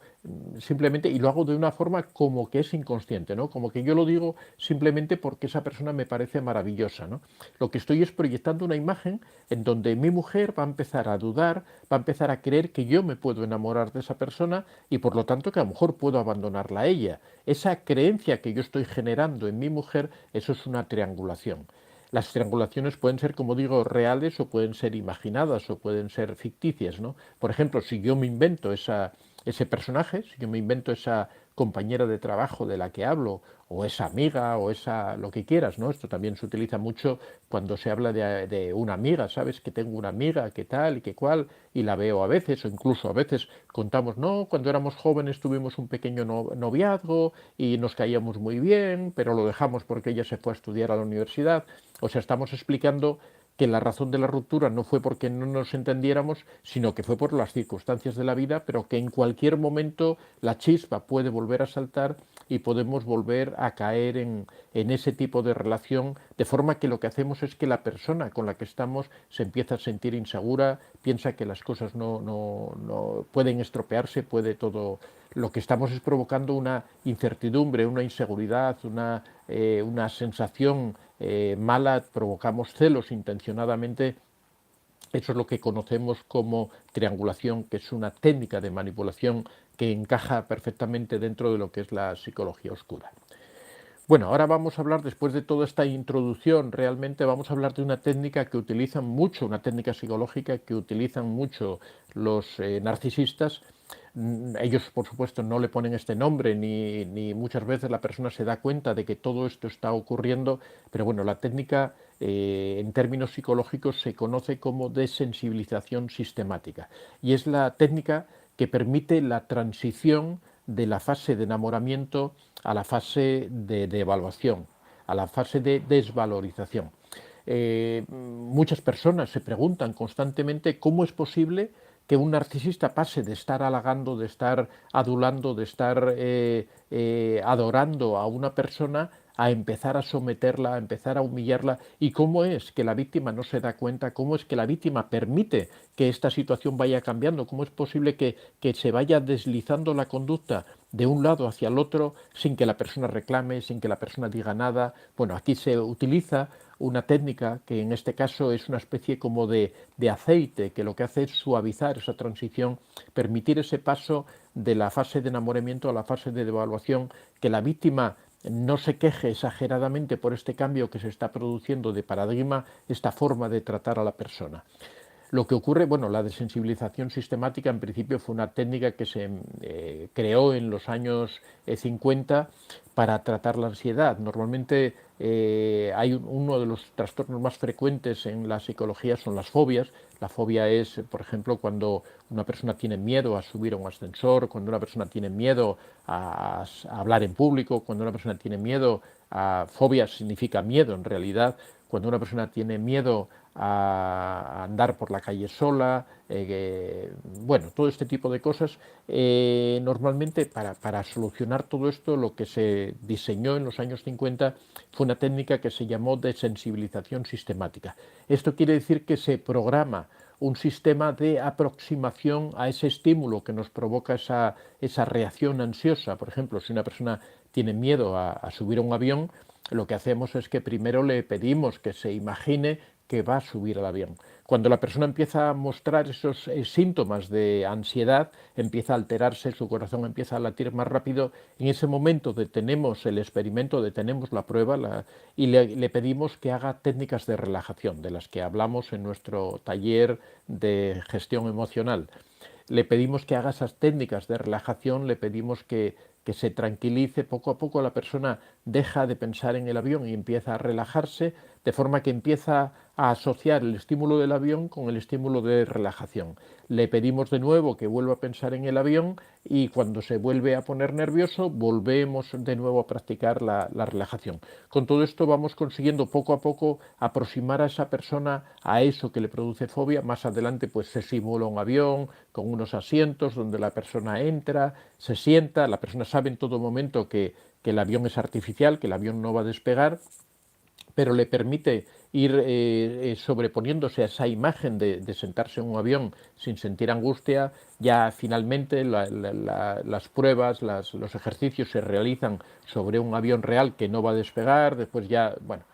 simplemente, y lo hago de una forma como que es inconsciente, ¿no?, como que yo lo digo simplemente porque esa persona me parece maravillosa, ¿no? Lo que estoy es proyectando una imagen en donde mi mujer va a empezar a dudar, va a empezar a creer que yo me puedo enamorar de esa persona y por lo tanto que a lo mejor puedo abandonarla a ella. Esa creencia que yo estoy generando en mi mujer, eso es una triangulación. Las triangulaciones pueden ser, como digo, reales o pueden ser imaginadas o pueden ser ficticias, ¿no? Por ejemplo, si yo me invento ese personaje, si yo me invento esa compañera de trabajo de la que hablo, o esa amiga, o esa lo que quieras, ¿no? Esto también se utiliza mucho cuando se habla de una amiga, ¿sabes? Que tengo una amiga, que tal y que cual, y la veo a veces, o incluso a veces contamos, no, cuando éramos jóvenes tuvimos un pequeño noviazgo y nos caíamos muy bien, pero lo dejamos porque ella se fue a estudiar a la universidad. O sea, estamos explicando que la razón de la ruptura no fue porque no nos entendiéramos, sino que fue por las circunstancias de la vida, pero que en cualquier momento la chispa puede volver a saltar y podemos volver a caer en ese tipo de relación, de forma que lo que hacemos es que la persona con la que estamos se empieza a sentir insegura, piensa que las cosas no pueden estropearse, puede todo... Lo que estamos es provocando una incertidumbre, una inseguridad, una sensación mala, provocamos celos intencionadamente. Eso es lo que conocemos como triangulación, que es una técnica de manipulación que encaja perfectamente dentro de lo que es la psicología oscura. Bueno, ahora vamos a hablar, después de toda esta introducción, realmente vamos a hablar de una técnica que utilizan mucho, una técnica psicológica que utilizan mucho los narcisistas. Ellos, por supuesto, no le ponen este nombre, ni muchas veces la persona se da cuenta de que todo esto está ocurriendo, pero bueno, la técnica en términos psicológicos se conoce como desensibilización sistemática, y es la técnica que permite la transición de la fase de enamoramiento a la fase de evaluación, a la fase de desvalorización. Muchas personas se preguntan constantemente cómo es posible que un narcisista pase de estar halagando, de estar adulando, de estar adorando a una persona, a empezar a someterla, a empezar a humillarla, y cómo es que la víctima no se da cuenta, cómo es que la víctima permite que esta situación vaya cambiando, cómo es posible que se vaya deslizando la conducta de un lado hacia el otro sin que la persona reclame, sin que la persona diga nada. Bueno, aquí se utiliza una técnica que en este caso es una especie como de aceite, que lo que hace es suavizar esa transición, permitir ese paso de la fase de enamoramiento a la fase de devaluación, que la víctima no se queje exageradamente por este cambio que se está produciendo de paradigma, esta forma de tratar a la persona. Lo que ocurre, bueno, la desensibilización sistemática en principio fue una técnica que se creó en los años 50 para tratar la ansiedad. Normalmente hay uno de los trastornos más frecuentes en la psicología son las fobias. La fobia es, por ejemplo, cuando una persona tiene miedo a subir a un ascensor, cuando una persona tiene miedo a hablar en público, cuando una persona tiene miedo a... Fobia significa miedo en realidad, cuando una persona tiene miedo a andar por la calle sola, bueno, todo este tipo de cosas. Normalmente para solucionar todo esto lo que se diseñó en los años 50 fue una técnica que se llamó desensibilización sistemática. Esto quiere decir que se programa un sistema de aproximación a ese estímulo que nos provoca esa reacción ansiosa. Por ejemplo, si una persona tiene miedo a subir a un avión, lo que hacemos es que primero le pedimos que se imagine que va a subir al avión. Cuando la persona empieza a mostrar esos síntomas de ansiedad, empieza a alterarse, su corazón empieza a latir más rápido, en ese momento detenemos el experimento, detenemos la prueba y le pedimos que haga técnicas de relajación, de las que hablamos en nuestro taller de gestión emocional. Le pedimos que haga esas técnicas de relajación, le pedimos que se tranquilice. Poco a poco la persona deja de pensar en el avión y empieza a relajarse, de forma que empieza a asociar el estímulo del avión con el estímulo de relajación. Le pedimos de nuevo que vuelva a pensar en el avión y cuando se vuelve a poner nervioso volvemos de nuevo a practicar la relajación. Con todo esto vamos consiguiendo poco a poco aproximar a esa persona a eso que le produce fobia. Más adelante pues se simula un avión con unos asientos donde la persona entra, se sienta, la persona sabe en todo momento que el avión es artificial, que el avión no va a despegar, pero le permite ir sobreponiéndose a esa imagen de sentarse en un avión sin sentir angustia. Ya finalmente las pruebas, los ejercicios se realizan sobre un avión real que no va a despegar. Después ya, bueno,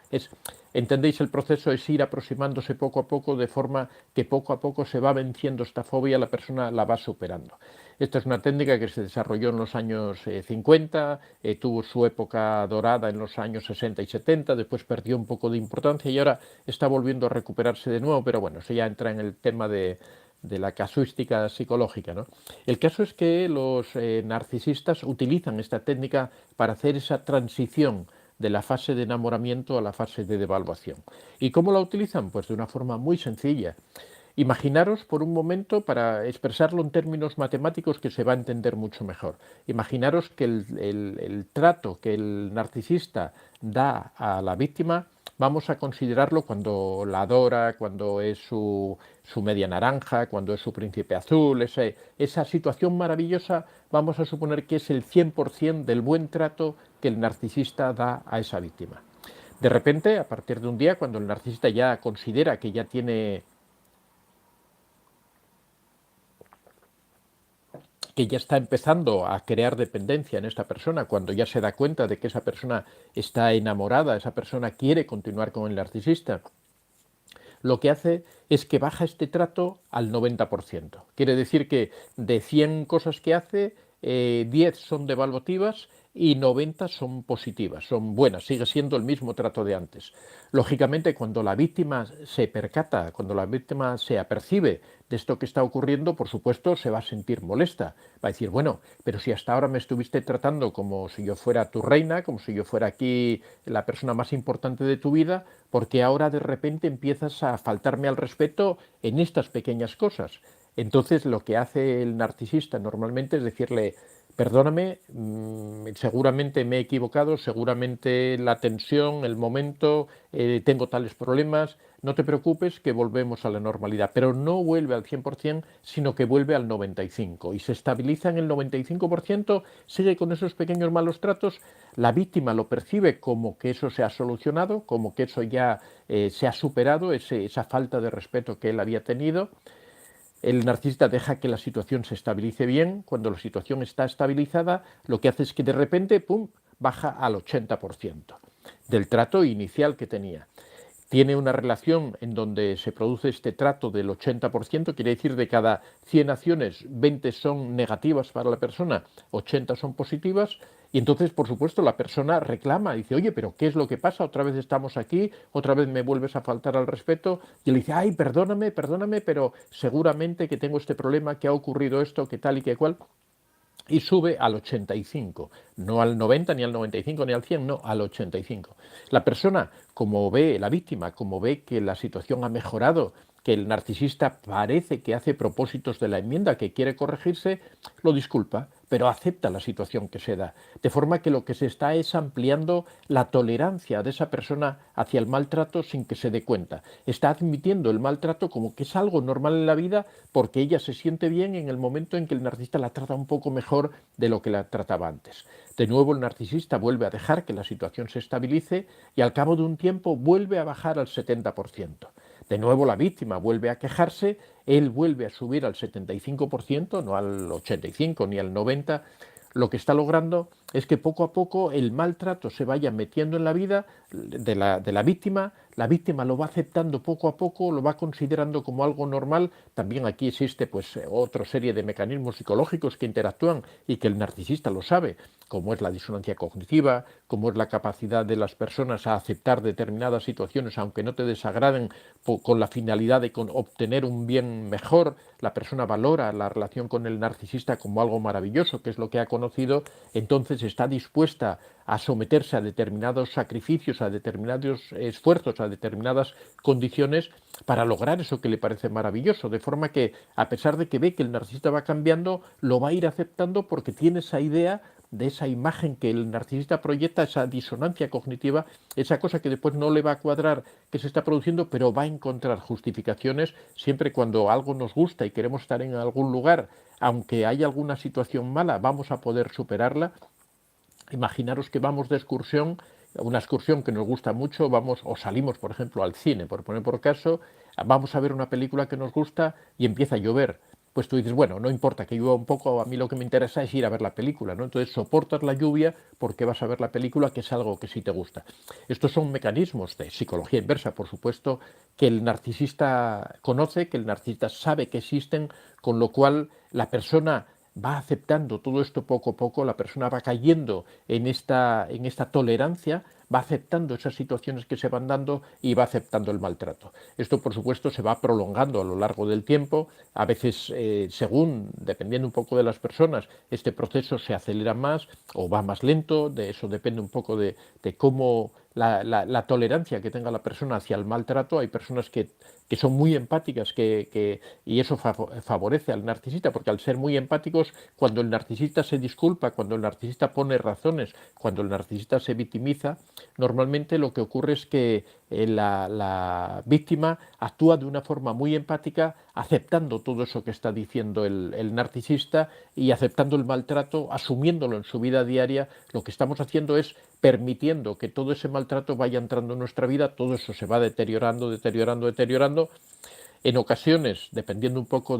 entendéis el proceso, es ir aproximándose poco a poco, de forma que poco a poco se va venciendo esta fobia, la persona la va superando. Esta es una técnica que se desarrolló en los años 50, tuvo su época dorada en los años 60 y 70, después perdió un poco de importancia y ahora está volviendo a recuperarse de nuevo, pero bueno, eso ya entra en el tema de la casuística psicológica, ¿no? El caso es que los narcisistas utilizan esta técnica para hacer esa transición de la fase de enamoramiento a la fase de devaluación. ¿Y cómo la utilizan? Pues de una forma muy sencilla. Imaginaros por un momento, para expresarlo en términos matemáticos que se va a entender mucho mejor, imaginaros que el trato que el narcisista da a la víctima, vamos a considerarlo cuando la adora, cuando es su media naranja, cuando es su príncipe azul, esa situación maravillosa, vamos a suponer que es el 100% del buen trato que el narcisista da a esa víctima. De repente, a partir de un día, cuando el narcisista ya considera que ya tiene... que ya está empezando a crear dependencia en esta persona, cuando ya se da cuenta de que esa persona está enamorada, esa persona quiere continuar con el narcisista, lo que hace es que baja este trato al 90%. Quiere decir que de 100 cosas que hace, 10 son devaluativas y 90 son positivas, son buenas, sigue siendo el mismo trato de antes. Lógicamente, cuando la víctima se percata, cuando la víctima se apercibe de esto que está ocurriendo, por supuesto, se va a sentir molesta. Va a decir, bueno, pero si hasta ahora me estuviste tratando como si yo fuera tu reina, como si yo fuera aquí la persona más importante de tu vida, ¿por qué ahora de repente empiezas a faltarme al respeto en estas pequeñas cosas? Entonces, lo que hace el narcisista normalmente es decirle, perdóname, seguramente me he equivocado, seguramente la tensión, el momento, tengo tales problemas, no te preocupes que volvemos a la normalidad, pero no vuelve al 100%, sino que vuelve al 95% y se estabiliza en el 95%, sigue con esos pequeños malos tratos, la víctima lo percibe como que eso se ha solucionado, como que eso ya se ha superado, esa falta de respeto que él había tenido. El narcisista deja que la situación se estabilice bien. Cuando la situación está estabilizada, lo que hace es que de repente, ¡pum!, baja al 80% del trato inicial que tenía. tiene una relación en donde se produce este trato del 80%, quiere decir de cada 100 acciones, 20 son negativas para la persona, 80 son positivas, y entonces, por supuesto, la persona reclama, dice, oye, pero ¿qué es lo que pasa? Otra vez estamos aquí, otra vez me vuelves a faltar al respeto, y él dice, ay, perdóname, perdóname, pero seguramente que tengo este problema, que ha ocurrido esto, que tal y que cual, y sube al 85, no al 90, ni al 95, ni al 100, no, al 85. La persona, como ve, la víctima, como ve que la situación ha mejorado, que el narcisista parece que hace propósitos de la enmienda, que quiere corregirse, lo disculpa, pero acepta la situación que se da. De forma que lo que se está es ampliando la tolerancia de esa persona hacia el maltrato sin que se dé cuenta. Está admitiendo el maltrato como que es algo normal en la vida porque ella se siente bien en el momento en que el narcisista la trata un poco mejor de lo que la trataba antes. De nuevo el narcisista vuelve a dejar que la situación se estabilice y al cabo de un tiempo vuelve a bajar al 70%. De nuevo la víctima vuelve a quejarse, él vuelve a subir al 75%, no al 85 ni al 90%. Lo que está logrando es que poco a poco el maltrato se vaya metiendo en la vida de la víctima lo va aceptando poco a poco, lo va considerando como algo normal. También aquí existe pues otra serie de mecanismos psicológicos que interactúan y que el narcisista lo sabe, como es la disonancia cognitiva, como es la capacidad de las personas a aceptar determinadas situaciones aunque no te desagraden con la finalidad de obtener un bien mejor. La persona valora la relación con el narcisista como algo maravilloso, que es lo que ha conocido, entonces está dispuesta a someterse a determinados sacrificios, a determinados esfuerzos, a determinadas condiciones para lograr eso que le parece maravilloso, de forma que a pesar de que ve que el narcisista va cambiando, lo va a ir aceptando porque tiene esa idea de esa imagen que el narcisista proyecta, esa disonancia cognitiva, esa cosa que después no le va a cuadrar que se está produciendo, pero va a encontrar justificaciones siempre cuando algo nos gusta y queremos estar en algún lugar, aunque haya alguna situación mala, vamos a poder superarla. Imaginaros que vamos de excursión, una excursión que nos gusta mucho, vamos o salimos, por ejemplo, al cine, por poner por caso, vamos a ver una película que nos gusta y empieza a llover. Pues tú dices, bueno, no importa que llueva un poco, a mí lo que me interesa es ir a ver la película, ¿no? Entonces soportas la lluvia porque vas a ver la película, que es algo que sí te gusta. Estos son mecanismos de psicología inversa, por supuesto, que el narcisista conoce, que el narcisista sabe que existen, con lo cual la persona va aceptando todo esto poco a poco, la persona va cayendo en esta tolerancia, va aceptando esas situaciones que se van dando y va aceptando el maltrato. Esto, por supuesto, se va prolongando a lo largo del tiempo. A veces, dependiendo un poco de las personas, este proceso se acelera más o va más lento. De eso depende un poco de cómo la tolerancia que tenga la persona hacia el maltrato. Hay personas que son muy empáticas y eso favorece al narcisista, porque al ser muy empáticos, cuando el narcisista se disculpa, cuando el narcisista pone razones, cuando el narcisista se victimiza, normalmente lo que ocurre es que la víctima actúa de una forma muy empática, aceptando todo eso que está diciendo el narcisista y aceptando el maltrato, asumiéndolo en su vida diaria. Lo que estamos haciendo es permitiendo que todo ese maltrato vaya entrando en nuestra vida, todo eso se va deteriorando, deteriorando, deteriorando. En ocasiones, dependiendo un poco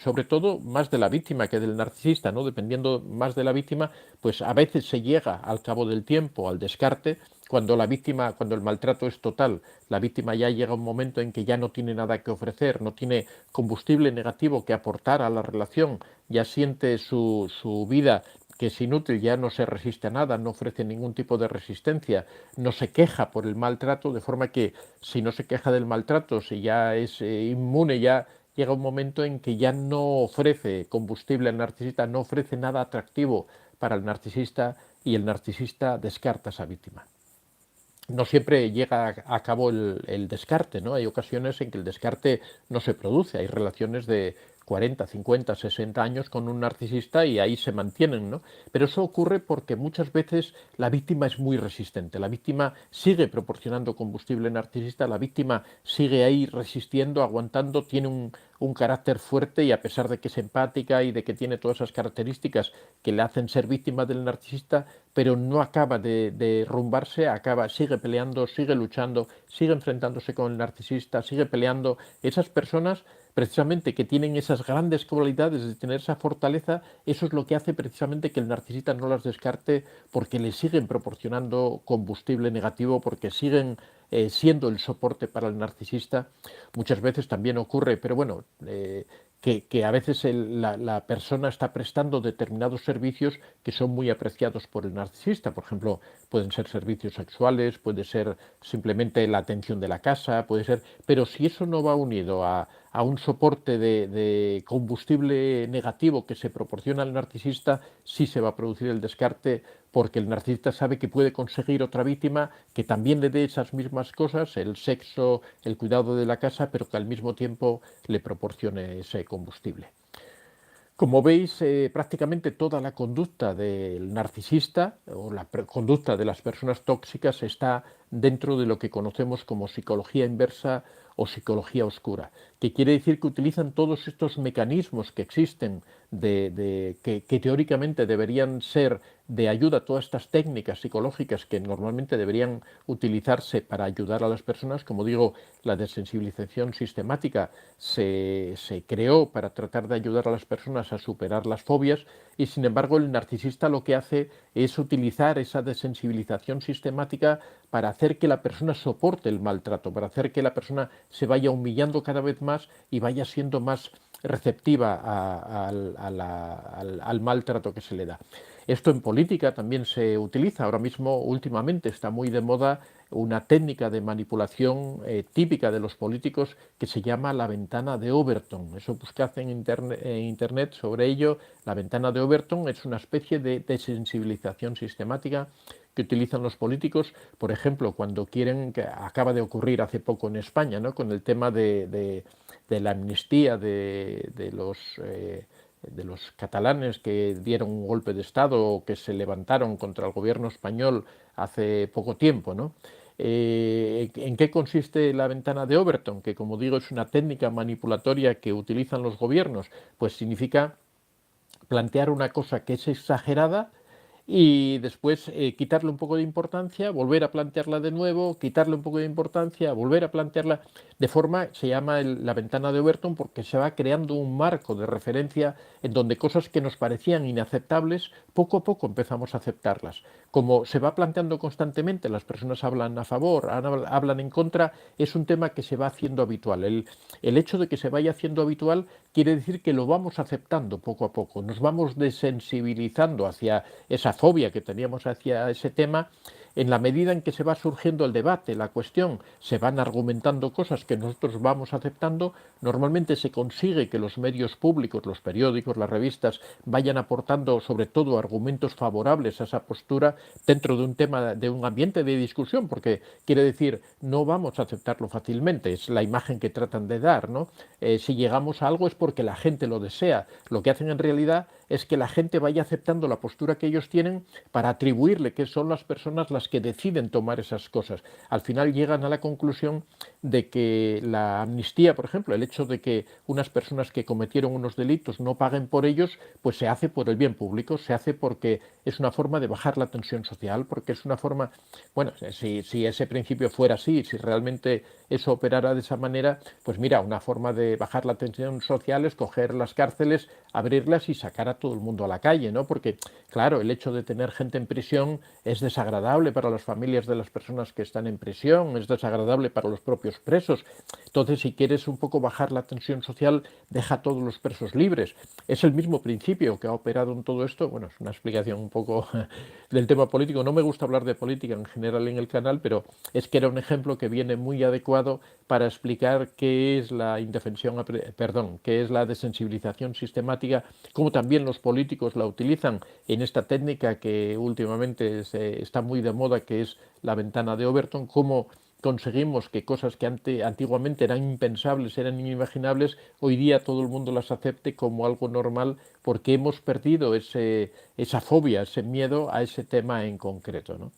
sobre todo más de la víctima que del narcisista, ¿no? Dependiendo más de la víctima, pues a veces se llega al cabo del tiempo al descarte, cuando la víctima, cuando el maltrato es total, la víctima ya llega a un momento en que ya no tiene nada que ofrecer, no tiene combustible negativo que aportar a la relación, ya siente su vida que es inútil, ya no se resiste a nada, no ofrece ningún tipo de resistencia, no se queja por el maltrato, de forma que si no se queja del maltrato, si ya es inmune, ya llega un momento en que ya no ofrece combustible al narcisista, no ofrece nada atractivo para el narcisista y el narcisista descarta a esa víctima. No siempre llega a cabo el descarte, ¿no? Hay ocasiones en que el descarte no se produce, hay relaciones de 40, 50, 60 años con un narcisista y ahí se mantienen, ¿no? Pero eso ocurre porque muchas veces la víctima es muy resistente, la víctima sigue proporcionando combustible narcisista, la víctima sigue ahí resistiendo, aguantando, tiene un carácter fuerte y a pesar de que es empática y de que tiene todas esas características que le hacen ser víctima del narcisista, pero no acaba de derrumbarse, sigue peleando, sigue luchando, sigue enfrentándose con el narcisista, sigue peleando. Esas personas precisamente que tienen esas grandes cualidades de tener esa fortaleza, eso es lo que hace precisamente que el narcisista no las descarte porque le siguen proporcionando combustible negativo, porque siguen siendo el soporte para el narcisista. Muchas veces también ocurre, pero bueno, que a veces la persona está prestando determinados servicios que son muy apreciados por el narcisista. Por ejemplo, pueden ser servicios sexuales, puede ser simplemente la atención de la casa, puede ser, pero si eso no va unido a un soporte de combustible negativo que se proporciona al narcisista, sí se va a producir el descarte, porque el narcisista sabe que puede conseguir otra víctima que también le dé esas mismas cosas, el sexo, el cuidado de la casa, pero que al mismo tiempo le proporcione ese combustible. Como veis, prácticamente toda la conducta del narcisista o la conducta de las personas tóxicas está dentro de lo que conocemos como psicología inversa o psicología oscura, que quiere decir que utilizan todos estos mecanismos que existen, que teóricamente deberían ser de ayuda, todas estas técnicas psicológicas que normalmente deberían utilizarse para ayudar a las personas. Como digo, la desensibilización sistemática se creó para tratar de ayudar a las personas a superar las fobias, y sin embargo el narcisista lo que hace es utilizar esa desensibilización sistemática para hacer que la persona soporte el maltrato, para hacer que la persona se vaya humillando cada vez más y vaya siendo más receptiva al maltrato que se le da. Esto en política también se utiliza. Ahora mismo, últimamente, está muy de moda una técnica de manipulación típica de los políticos que se llama la ventana de Overton. Eso buscad en internet sobre ello. La ventana de Overton es una especie de desensibilización sistemática que utilizan los políticos, por ejemplo, cuando quieren, que acaba de ocurrir hace poco en España, ¿no?, con el tema de la amnistía de los catalanes que dieron un golpe de Estado o que se levantaron contra el gobierno español hace poco tiempo, ¿no? ¿En qué consiste la ventana de Overton? Que, como digo, es una técnica manipulatoria que utilizan los gobiernos. Pues significa plantear una cosa que es exagerada y después quitarle un poco de importancia, volver a plantearla de nuevo, quitarle un poco de importancia, volver a plantearla, de forma, se llama la ventana de Overton, porque se va creando un marco de referencia en donde cosas que nos parecían inaceptables, poco a poco empezamos a aceptarlas. Como se va planteando constantemente, las personas hablan a favor, hablan en contra, es un tema que se va haciendo habitual. El hecho de que se vaya haciendo habitual quiere decir que lo vamos aceptando poco a poco, nos vamos desensibilizando hacia esa fobia que teníamos hacia ese tema. En la medida en que se va surgiendo el debate, la cuestión, se van argumentando cosas que nosotros vamos aceptando, normalmente se consigue que los medios públicos, los periódicos, las revistas, vayan aportando sobre todo argumentos favorables a esa postura dentro de un tema, de un ambiente de discusión, porque quiere decir, no vamos a aceptarlo fácilmente, es la imagen que tratan de dar, ¿no? Si llegamos a algo es porque la gente lo desea. Lo que hacen en realidad es que la gente vaya aceptando la postura que ellos tienen para atribuirle que son las personas las que deciden tomar esas cosas. Al final llegan a la conclusión de que la amnistía, por ejemplo, el hecho de que unas personas que cometieron unos delitos no paguen por ellos, pues se hace por el bien público, se hace porque es una forma de bajar la tensión social, porque es una forma, bueno, si ese principio fuera así, si realmente eso operara de esa manera, pues mira, una forma de bajar la tensión social es coger las cárceles, abrirlas y sacar a todo el mundo a la calle, ¿no? Porque, claro, el hecho de tener gente en prisión es desagradable para las familias de las personas que están en prisión, es desagradable para los propios presos. Entonces, si quieres un poco bajar la tensión social, deja a todos los presos libres. Es el mismo principio que ha operado en todo esto. Bueno, es una explicación un poco del tema político. No me gusta hablar de política en general en el canal, pero es que era un ejemplo que viene muy adecuado para explicar qué es la indefensión, perdón, qué es la desensibilización sistemática, cómo también los políticos la utilizan en esta técnica que últimamente está muy de moda, que es la ventana de Overton, cómo conseguimos que cosas que antiguamente eran impensables, eran inimaginables, hoy día todo el mundo las acepte como algo normal, porque hemos perdido esa fobia, ese miedo a ese tema en concreto, ¿no?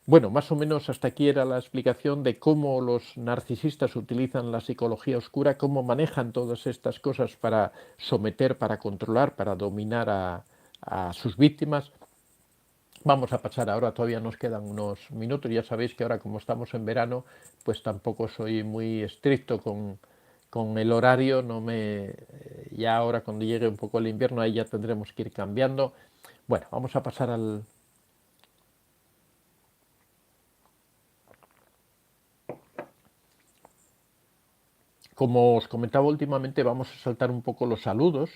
Bueno, más o menos hasta aquí era la explicación de cómo los narcisistas utilizan la psicología oscura, cómo manejan todas estas cosas para someter, para controlar, para dominar a sus víctimas. Vamos a pasar ahora, todavía nos quedan unos minutos. Ya sabéis que ahora, como estamos en verano, pues tampoco soy muy estricto con el horario. Ya ahora, cuando llegue un poco el invierno, ahí ya tendremos que ir cambiando. Bueno, vamos a pasar. Como os comentaba últimamente, vamos a saltar un poco los saludos.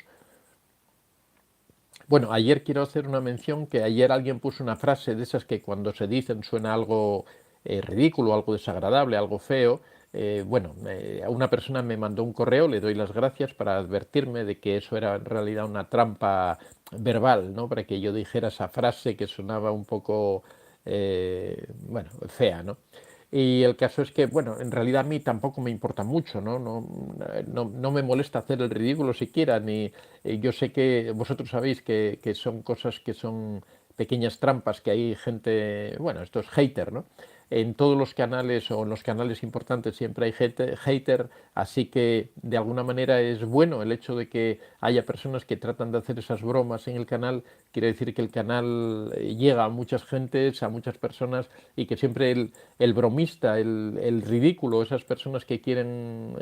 Bueno, ayer quiero hacer una mención que ayer alguien puso una frase de esas que cuando se dicen suena algo ridículo, algo desagradable, algo feo. Bueno, una persona me mandó un correo, le doy las gracias para advertirme de que eso era en realidad una trampa verbal, ¿no? Para que yo dijera esa frase que sonaba un poco, bueno, fea, ¿no? Y el caso es que, bueno, en realidad a mí tampoco me importa mucho, ¿no? No me molesta hacer el ridículo siquiera, ni yo sé que vosotros sabéis que son cosas que son pequeñas trampas, que hay gente, bueno, esto es hater, ¿no? En todos los canales o en los canales importantes siempre hay hater, así que de alguna manera es bueno el hecho de que haya personas que tratan de hacer esas bromas en el canal. Quiere decir que el canal llega a muchas gentes, a muchas personas, y que siempre el bromista, el ridículo, esas personas que quieren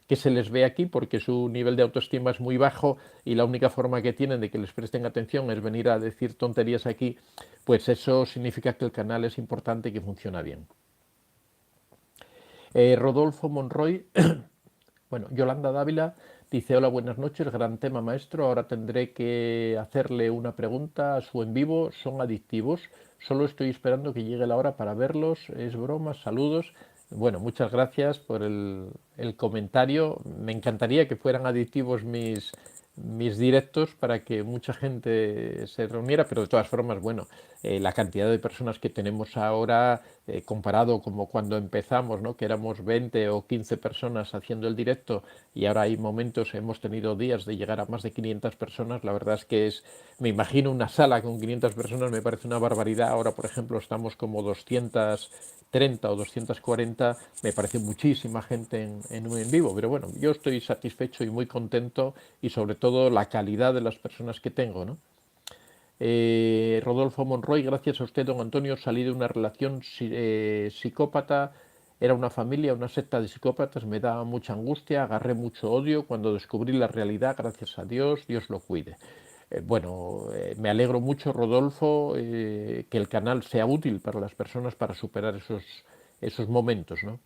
que se les ve aquí porque su nivel de autoestima es muy bajo y la única forma que tienen de que les presten atención es venir a decir tonterías aquí, pues eso significa que el canal es importante y que funciona bien. Rodolfo Monroy, bueno, Yolanda Dávila dice: hola, buenas noches, gran tema maestro, ahora tendré que hacerle una pregunta a su en vivo, son adictivos, solo estoy esperando que llegue la hora para verlos, es broma, saludos. Bueno, muchas gracias por el comentario, me encantaría que fueran adictivos mis directos para que mucha gente se reuniera, pero de todas formas, bueno, la cantidad de personas que tenemos ahora, comparado como cuando empezamos, ¿no? Que éramos 20 o 15 personas haciendo el directo, y ahora hay momentos, hemos tenido días de llegar a más de 500 personas, la verdad es que me imagino una sala con 500 personas, me parece una barbaridad. Ahora, por ejemplo, estamos como 230 o 240, me parece muchísima gente en un en vivo, pero bueno, yo estoy satisfecho y muy contento, y sobre todo la calidad de las personas que tengo, ¿no? Rodolfo Monroy, gracias a usted, don Antonio, salí de una relación psicópata, era una familia, una secta de psicópatas, me daba mucha angustia, agarré mucho odio, cuando descubrí la realidad, gracias a Dios, Dios lo cuide. Bueno, me alegro mucho, Rodolfo, que el canal sea útil para las personas para superar esos momentos, ¿no?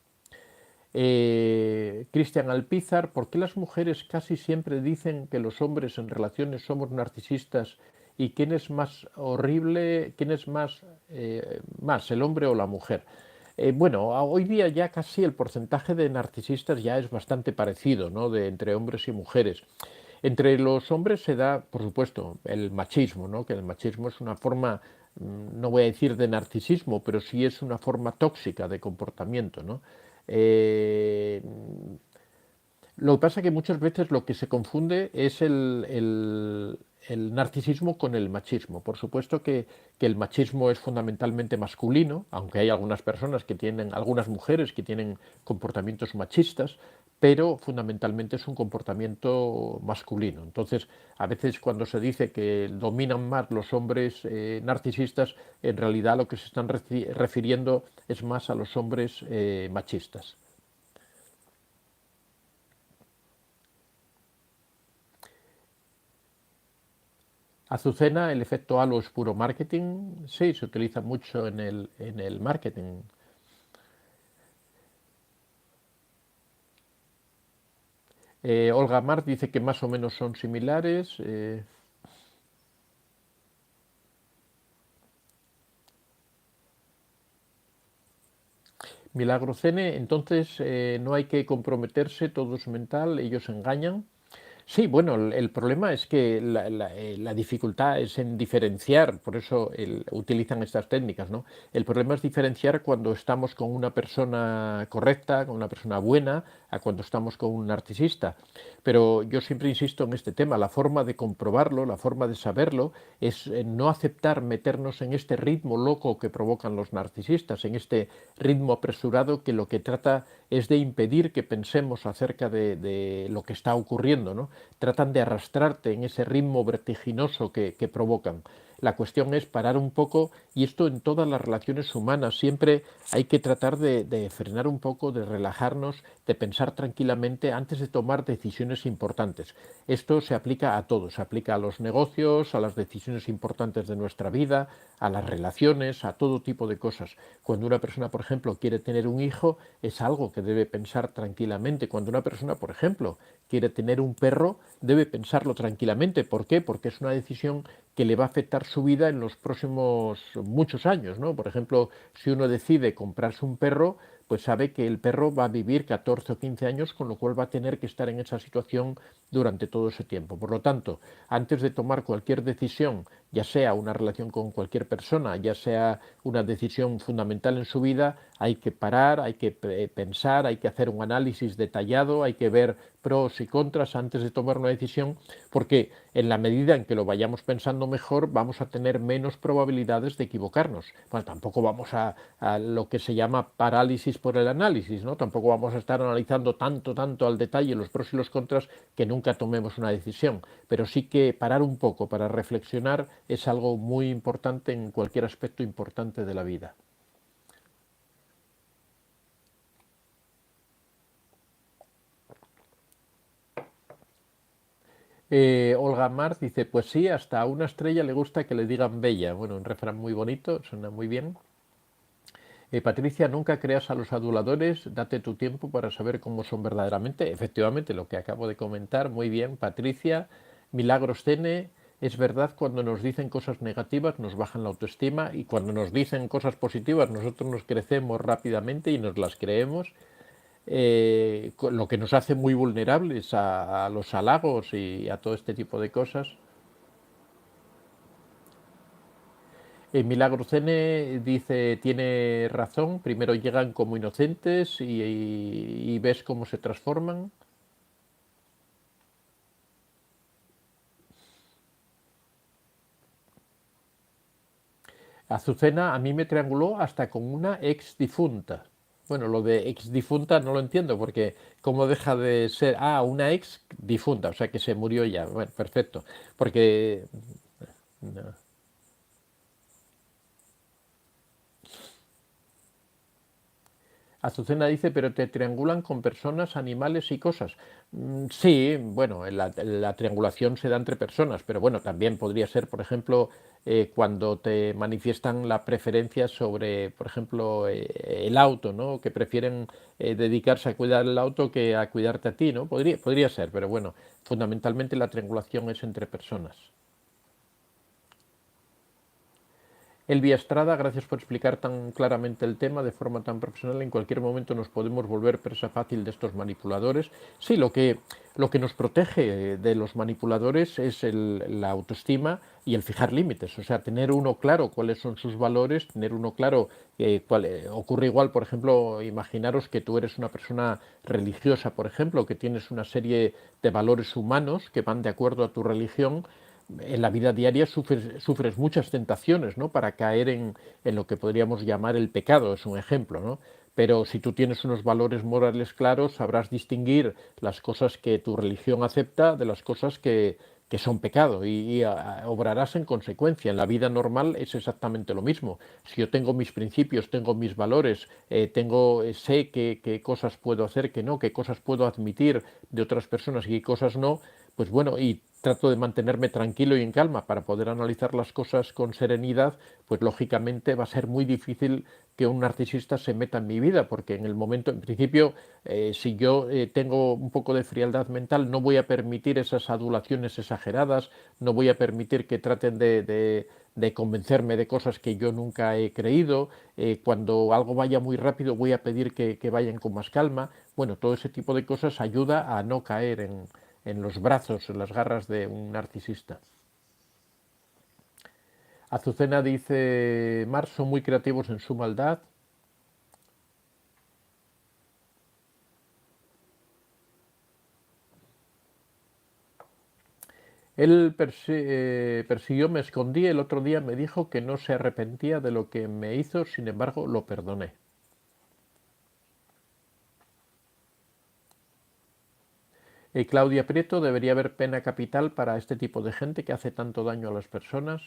Cristian Alpizar, ¿por qué las mujeres casi siempre dicen que los hombres en relaciones somos narcisistas? ¿Y quién es más horrible, quién es más el hombre o la mujer? Bueno, hoy día ya casi el porcentaje de narcisistas ya es bastante parecido, ¿no? Entre hombres y mujeres. Entre los hombres se da, por supuesto, el machismo, ¿no? Que el machismo es una forma, no voy a decir de narcisismo, pero sí es una forma tóxica de comportamiento, ¿no? Eh, lo que pasa es que muchas veces lo que se confunde es el narcisismo con el machismo. Por supuesto que el machismo es fundamentalmente masculino, aunque hay algunas personas que tienen, algunas mujeres que tienen comportamientos machistas, pero fundamentalmente es un comportamiento masculino. Entonces, a veces cuando se dice que dominan más los hombres narcisistas, en realidad lo que se están refiriendo es más a los hombres machistas. Azucena, el efecto halo es puro marketing. Sí, se utiliza mucho en el marketing. Olga Mar dice que más o menos son similares. Milagro Cene, entonces no hay que comprometerse, todo es mental, ellos engañan. Sí, bueno, el problema es que la dificultad es en diferenciar, por eso utilizan estas técnicas, ¿no? El problema es diferenciar cuando estamos con una persona correcta, con una persona buena, a cuando estamos con un narcisista. Pero yo siempre insisto en este tema, la forma de comprobarlo, la forma de saberlo, es no aceptar meternos en este ritmo loco que provocan los narcisistas, en este ritmo apresurado que lo que trata es de impedir que pensemos acerca de lo que está ocurriendo, ¿no? Tratan de arrastrarte en ese ritmo vertiginoso que provocan. La cuestión es parar un poco, y esto en todas las relaciones humanas, siempre hay que tratar de frenar un poco, de relajarnos, de pensar tranquilamente antes de tomar decisiones importantes. Esto se aplica a todo, se aplica a los negocios, a las decisiones importantes de nuestra vida, a las relaciones, a todo tipo de cosas. Cuando una persona, por ejemplo, quiere tener un hijo, es algo que debe pensar tranquilamente. Cuando una persona, por ejemplo, quiere tener un perro, debe pensarlo tranquilamente. ¿Por qué? Porque es una decisión que le va a afectar su vida en los próximos muchos años, ¿no? Por ejemplo, si uno decide comprarse un perro, pues sabe que el perro va a vivir 14 o 15 años, con lo cual va a tener que estar en esa situación durante todo ese tiempo. Por lo tanto, antes de tomar cualquier decisión, ya sea una relación con cualquier persona, ya sea una decisión fundamental en su vida, hay que parar, hay que pensar, hay que hacer un análisis detallado, hay que ver pros y contras antes de tomar una decisión, porque en la medida en que lo vayamos pensando mejor, vamos a tener menos probabilidades de equivocarnos. Bueno, tampoco vamos a lo que se llama parálisis por el análisis, ¿no? Tampoco vamos a estar analizando tanto al detalle los pros y los contras que nunca tomemos una decisión, pero sí que parar un poco para reflexionar es algo muy importante en cualquier aspecto importante de la vida. Olga Mar dice, pues sí, hasta a una estrella le gusta que le digan bella. Bueno, un refrán muy bonito, suena muy bien. Patricia, nunca creas a los aduladores, date tu tiempo para saber cómo son verdaderamente. Efectivamente, lo que acabo de comentar, muy bien, Patricia. Milagros Cene, es verdad, cuando nos dicen cosas negativas nos bajan la autoestima, y cuando nos dicen cosas positivas nosotros nos crecemos rápidamente y nos las creemos, lo que nos hace muy vulnerables a los halagos y a todo este tipo de cosas. Milagro Cene dice, tiene razón, primero llegan como inocentes y ves cómo se transforman. Azucena a mí me trianguló hasta con una ex difunta. Bueno, lo de ex difunta no lo entiendo, porque cómo deja de ser, una ex difunta, o sea que se murió ya. Bueno, perfecto, porque no. Azucena dice, pero te triangulan con personas, animales y cosas. Sí, bueno, la triangulación se da entre personas, pero bueno, también podría ser, por ejemplo, cuando te manifiestan la preferencia sobre, por ejemplo, el auto, ¿no? Que prefieren dedicarse a cuidar el auto que a cuidarte a ti, ¿no? Podría ser, pero bueno, fundamentalmente la triangulación es entre personas. Elvia Estrada, gracias por explicar tan claramente el tema de forma tan profesional. En cualquier momento nos podemos volver presa fácil de estos manipuladores. Sí, lo que nos protege de los manipuladores es la autoestima y el fijar límites. O sea, tener uno claro cuáles son sus valores, tener uno claro ocurre igual, por ejemplo, imaginaros que tú eres una persona religiosa, por ejemplo, que tienes una serie de valores humanos que van de acuerdo a tu religión. En la vida diaria sufres muchas tentaciones, ¿no? Para caer en lo que podríamos llamar el pecado, es un ejemplo, ¿no? Pero si tú tienes unos valores morales claros, sabrás distinguir las cosas que tu religión acepta de las cosas que son pecado, y obrarás en consecuencia. En la vida normal es exactamente lo mismo. Si yo tengo mis principios, tengo mis valores, sé qué cosas puedo hacer, que no, qué cosas puedo admitir de otras personas y qué cosas no, pues bueno, y trato de mantenerme tranquilo y en calma para poder analizar las cosas con serenidad, pues lógicamente va a ser muy difícil que un narcisista se meta en mi vida, porque en el momento, en principio, si yo tengo un poco de frialdad mental, no voy a permitir esas adulaciones exageradas, no voy a permitir que traten de convencerme de cosas que yo nunca he creído. Cuando algo vaya muy rápido, voy a pedir que vayan con más calma. Bueno, todo ese tipo de cosas ayuda a no caer en los brazos, en las garras de un narcisista. Azucena dice, Mar, son muy creativos en su maldad. Él persiguió, me escondí, el otro día me dijo que no se arrepentía de lo que me hizo, sin embargo lo perdoné. Claudia Prieto, debería haber pena capital para este tipo de gente que hace tanto daño a las personas.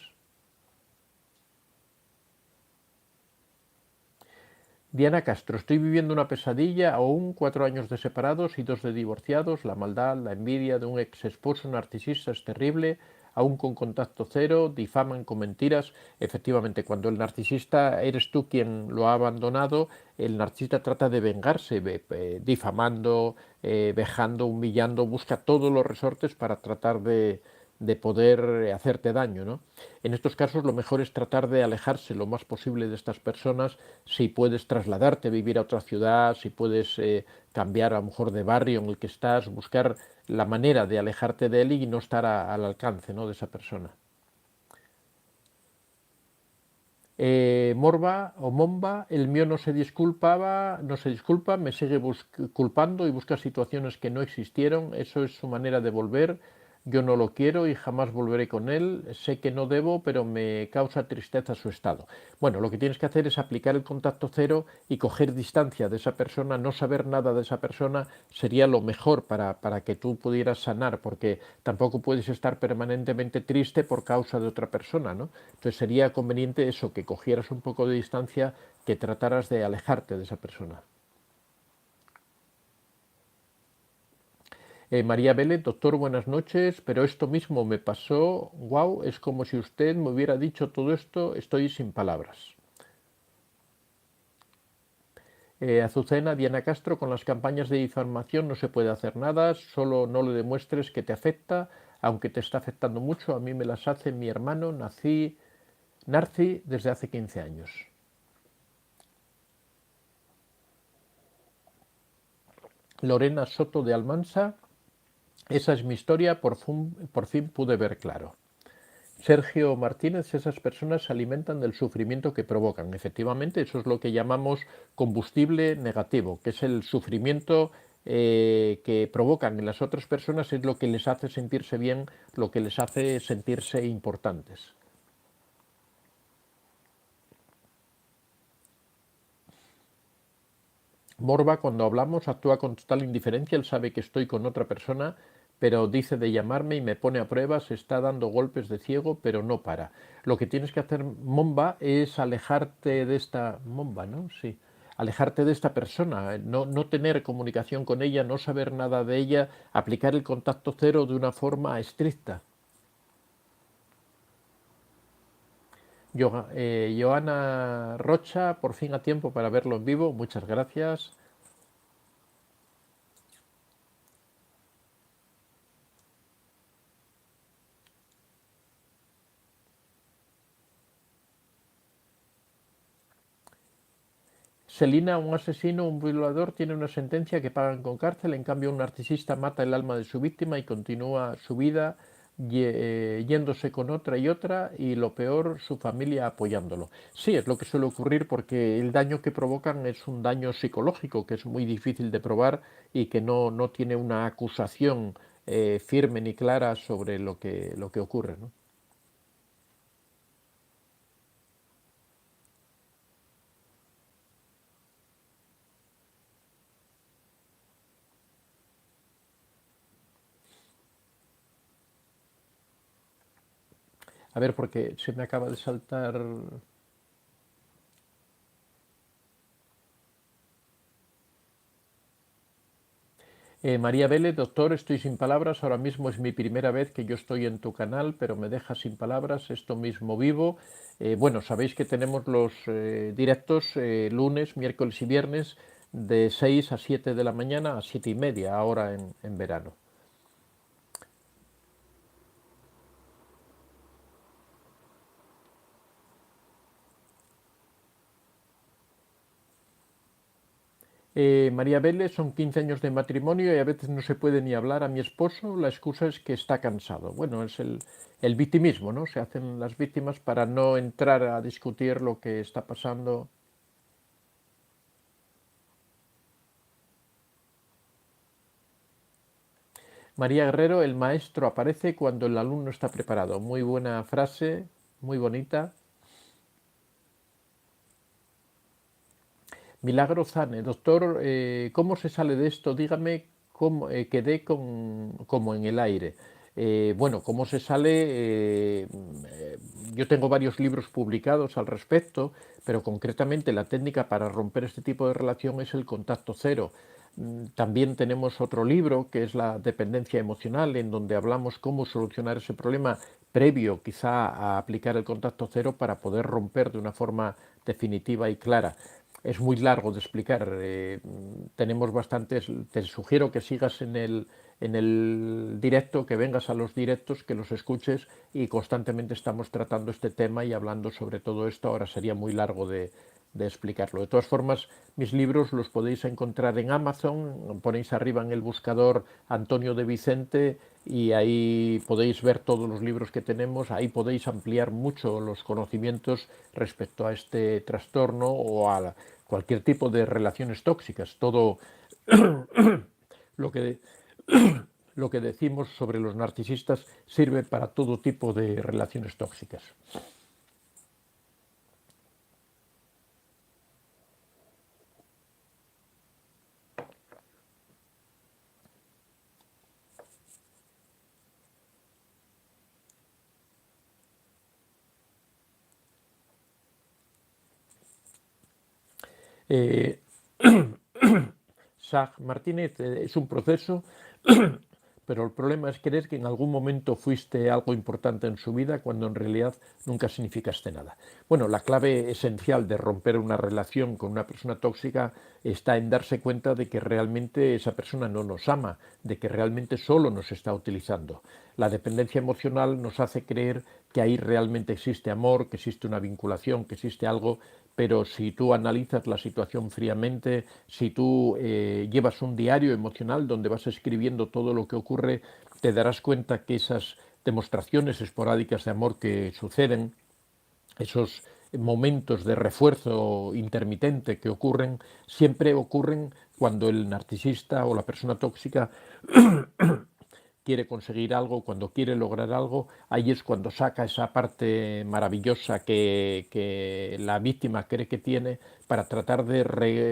Diana Castro, estoy viviendo una pesadilla, aún 4 años de separados y 2 de divorciados. La maldad, la envidia de un ex esposo narcisista es terrible, aún con contacto cero, difaman con mentiras. Efectivamente, cuando el narcisista eres tú quien lo ha abandonado, el narcisista trata de vengarse, difamando, vejando, humillando, busca todos los resortes para tratar de poder hacerte daño, ¿no? En estos casos lo mejor es tratar de alejarse lo más posible de estas personas. Si puedes trasladarte, vivir a otra ciudad, si puedes cambiar a lo mejor de barrio en el que estás, buscar la manera de alejarte de él y no estar al alcance, ¿no?, de esa persona. Morba o Momba, el mío no se disculpaba, no se disculpa, me sigue culpando y busca situaciones que no existieron. Eso es su manera de volver. Yo no lo quiero y jamás volveré con él. Sé que no debo, pero me causa tristeza su estado. Bueno, lo que tienes que hacer es aplicar el contacto cero y coger distancia de esa persona. No saber nada de esa persona sería lo mejor para que tú pudieras sanar, porque tampoco puedes estar permanentemente triste por causa de otra persona, ¿no? Entonces sería conveniente eso, que cogieras un poco de distancia, que trataras de alejarte de esa persona. María Vélez, doctor, buenas noches, pero esto mismo me pasó. Wow, es como si usted me hubiera dicho todo esto, estoy sin palabras. Azucena, Diana Castro, con las campañas de difamación no se puede hacer nada, solo no le demuestres que te afecta, aunque te está afectando mucho. A mí me las hace mi hermano, Narci, desde hace 15 años. Lorena Soto de Almansa, esa es mi historia, por fin pude ver claro. Sergio Martínez, esas personas se alimentan del sufrimiento que provocan. Efectivamente, eso es lo que llamamos combustible negativo, que es el sufrimiento que provocan en las otras personas, es lo que les hace sentirse bien, lo que les hace sentirse importantes. Morba, cuando hablamos, actúa con total indiferencia, él sabe que estoy con otra persona, pero dice de llamarme y me pone a prueba, se está dando golpes de ciego, pero no para. Lo que tienes que hacer, Momba, es alejarte de esta... Momba, ¿no? Sí. Alejarte de esta persona, no tener comunicación con ella, no saber nada de ella, aplicar el contacto cero de una forma estricta. Joana Rocha, por fin a tiempo para verlo en vivo, muchas gracias. Selina, un asesino, un violador, tiene una sentencia que pagan con cárcel. En cambio, un narcisista mata el alma de su víctima y continúa su vida yéndose con otra y otra, y lo peor, su familia apoyándolo. Sí, es lo que suele ocurrir, porque el daño que provocan es un daño psicológico que es muy difícil de probar y que no tiene una acusación firme ni clara sobre lo que ocurre, ¿no? A ver, porque se me acaba de saltar. María Vélez, doctor, estoy sin palabras. Ahora mismo es mi primera vez que yo estoy en tu canal, pero me deja sin palabras. Esto mismo vivo. Bueno, sabéis que tenemos los directos lunes, miércoles y viernes de 6 a 7 de la mañana a 7:30, ahora en verano. María Vélez, son 15 años de matrimonio y a veces no se puede ni hablar a mi esposo. La excusa es que está cansado. Bueno, es el victimismo, ¿no? Se hacen las víctimas para no entrar a discutir lo que está pasando. María Guerrero, el maestro aparece cuando el alumno está preparado. Muy buena frase, muy bonita. Milagro Zane, doctor, ¿cómo se sale de esto? Dígame cómo quedé como en el aire. Bueno, ¿cómo se sale? Yo tengo varios libros publicados al respecto, pero concretamente la técnica para romper este tipo de relación es el contacto cero. También tenemos otro libro que es la dependencia emocional, en donde hablamos cómo solucionar ese problema previo quizá a aplicar el contacto cero para poder romper de una forma definitiva y clara. Es muy largo de explicar, tenemos bastantes, te sugiero que sigas en el directo, que vengas a los directos, que los escuches y constantemente estamos tratando este tema y hablando sobre todo esto. Ahora sería muy largo de explicarlo. De todas formas, mis libros los podéis encontrar en Amazon, ponéis arriba en el buscador Antonio de Vicente y ahí podéis ver todos los libros que tenemos, ahí podéis ampliar mucho los conocimientos respecto a este trastorno o a cualquier tipo de relaciones tóxicas. Todo lo que, lo que decimos sobre los narcisistas sirve para todo tipo de relaciones tóxicas. Eh, Sag Martínez, es un proceso, pero el problema es creer que en algún momento fuiste algo importante en su vida cuando en realidad nunca significaste nada. Bueno, la clave esencial de romper una relación con una persona tóxica está en darse cuenta de que realmente esa persona no nos ama, de que realmente solo nos está utilizando. La dependencia emocional nos hace creer que ahí realmente existe amor, que existe una vinculación, que existe algo, pero si tú analizas la situación fríamente, si tú llevas un diario emocional donde vas escribiendo todo lo que ocurre, te darás cuenta que esas demostraciones esporádicas de amor que suceden, esos momentos de refuerzo intermitente que ocurren, siempre ocurren cuando el narcisista o la persona tóxica quiere conseguir algo, cuando quiere lograr algo, ahí es cuando saca esa parte maravillosa que la víctima cree que tiene para tratar de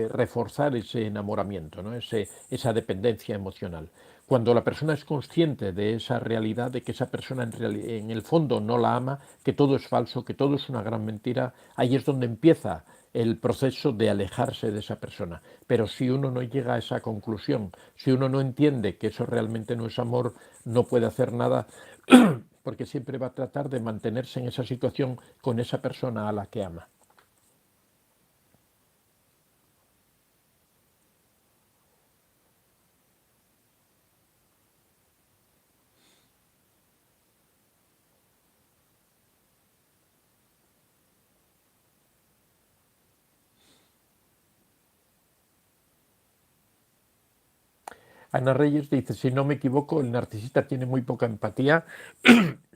reforzar ese enamoramiento, ¿no? Esa dependencia emocional. Cuando la persona es consciente de esa realidad, de que esa persona en el fondo no la ama, que todo es falso, que todo es una gran mentira, ahí es donde empieza el proceso de alejarse de esa persona. Pero si uno no llega a esa conclusión, si uno no entiende que eso realmente no es amor, no puede hacer nada porque siempre va a tratar de mantenerse en esa situación con esa persona a la que ama. Ana Reyes dice, si no me equivoco, el narcisista tiene muy poca empatía,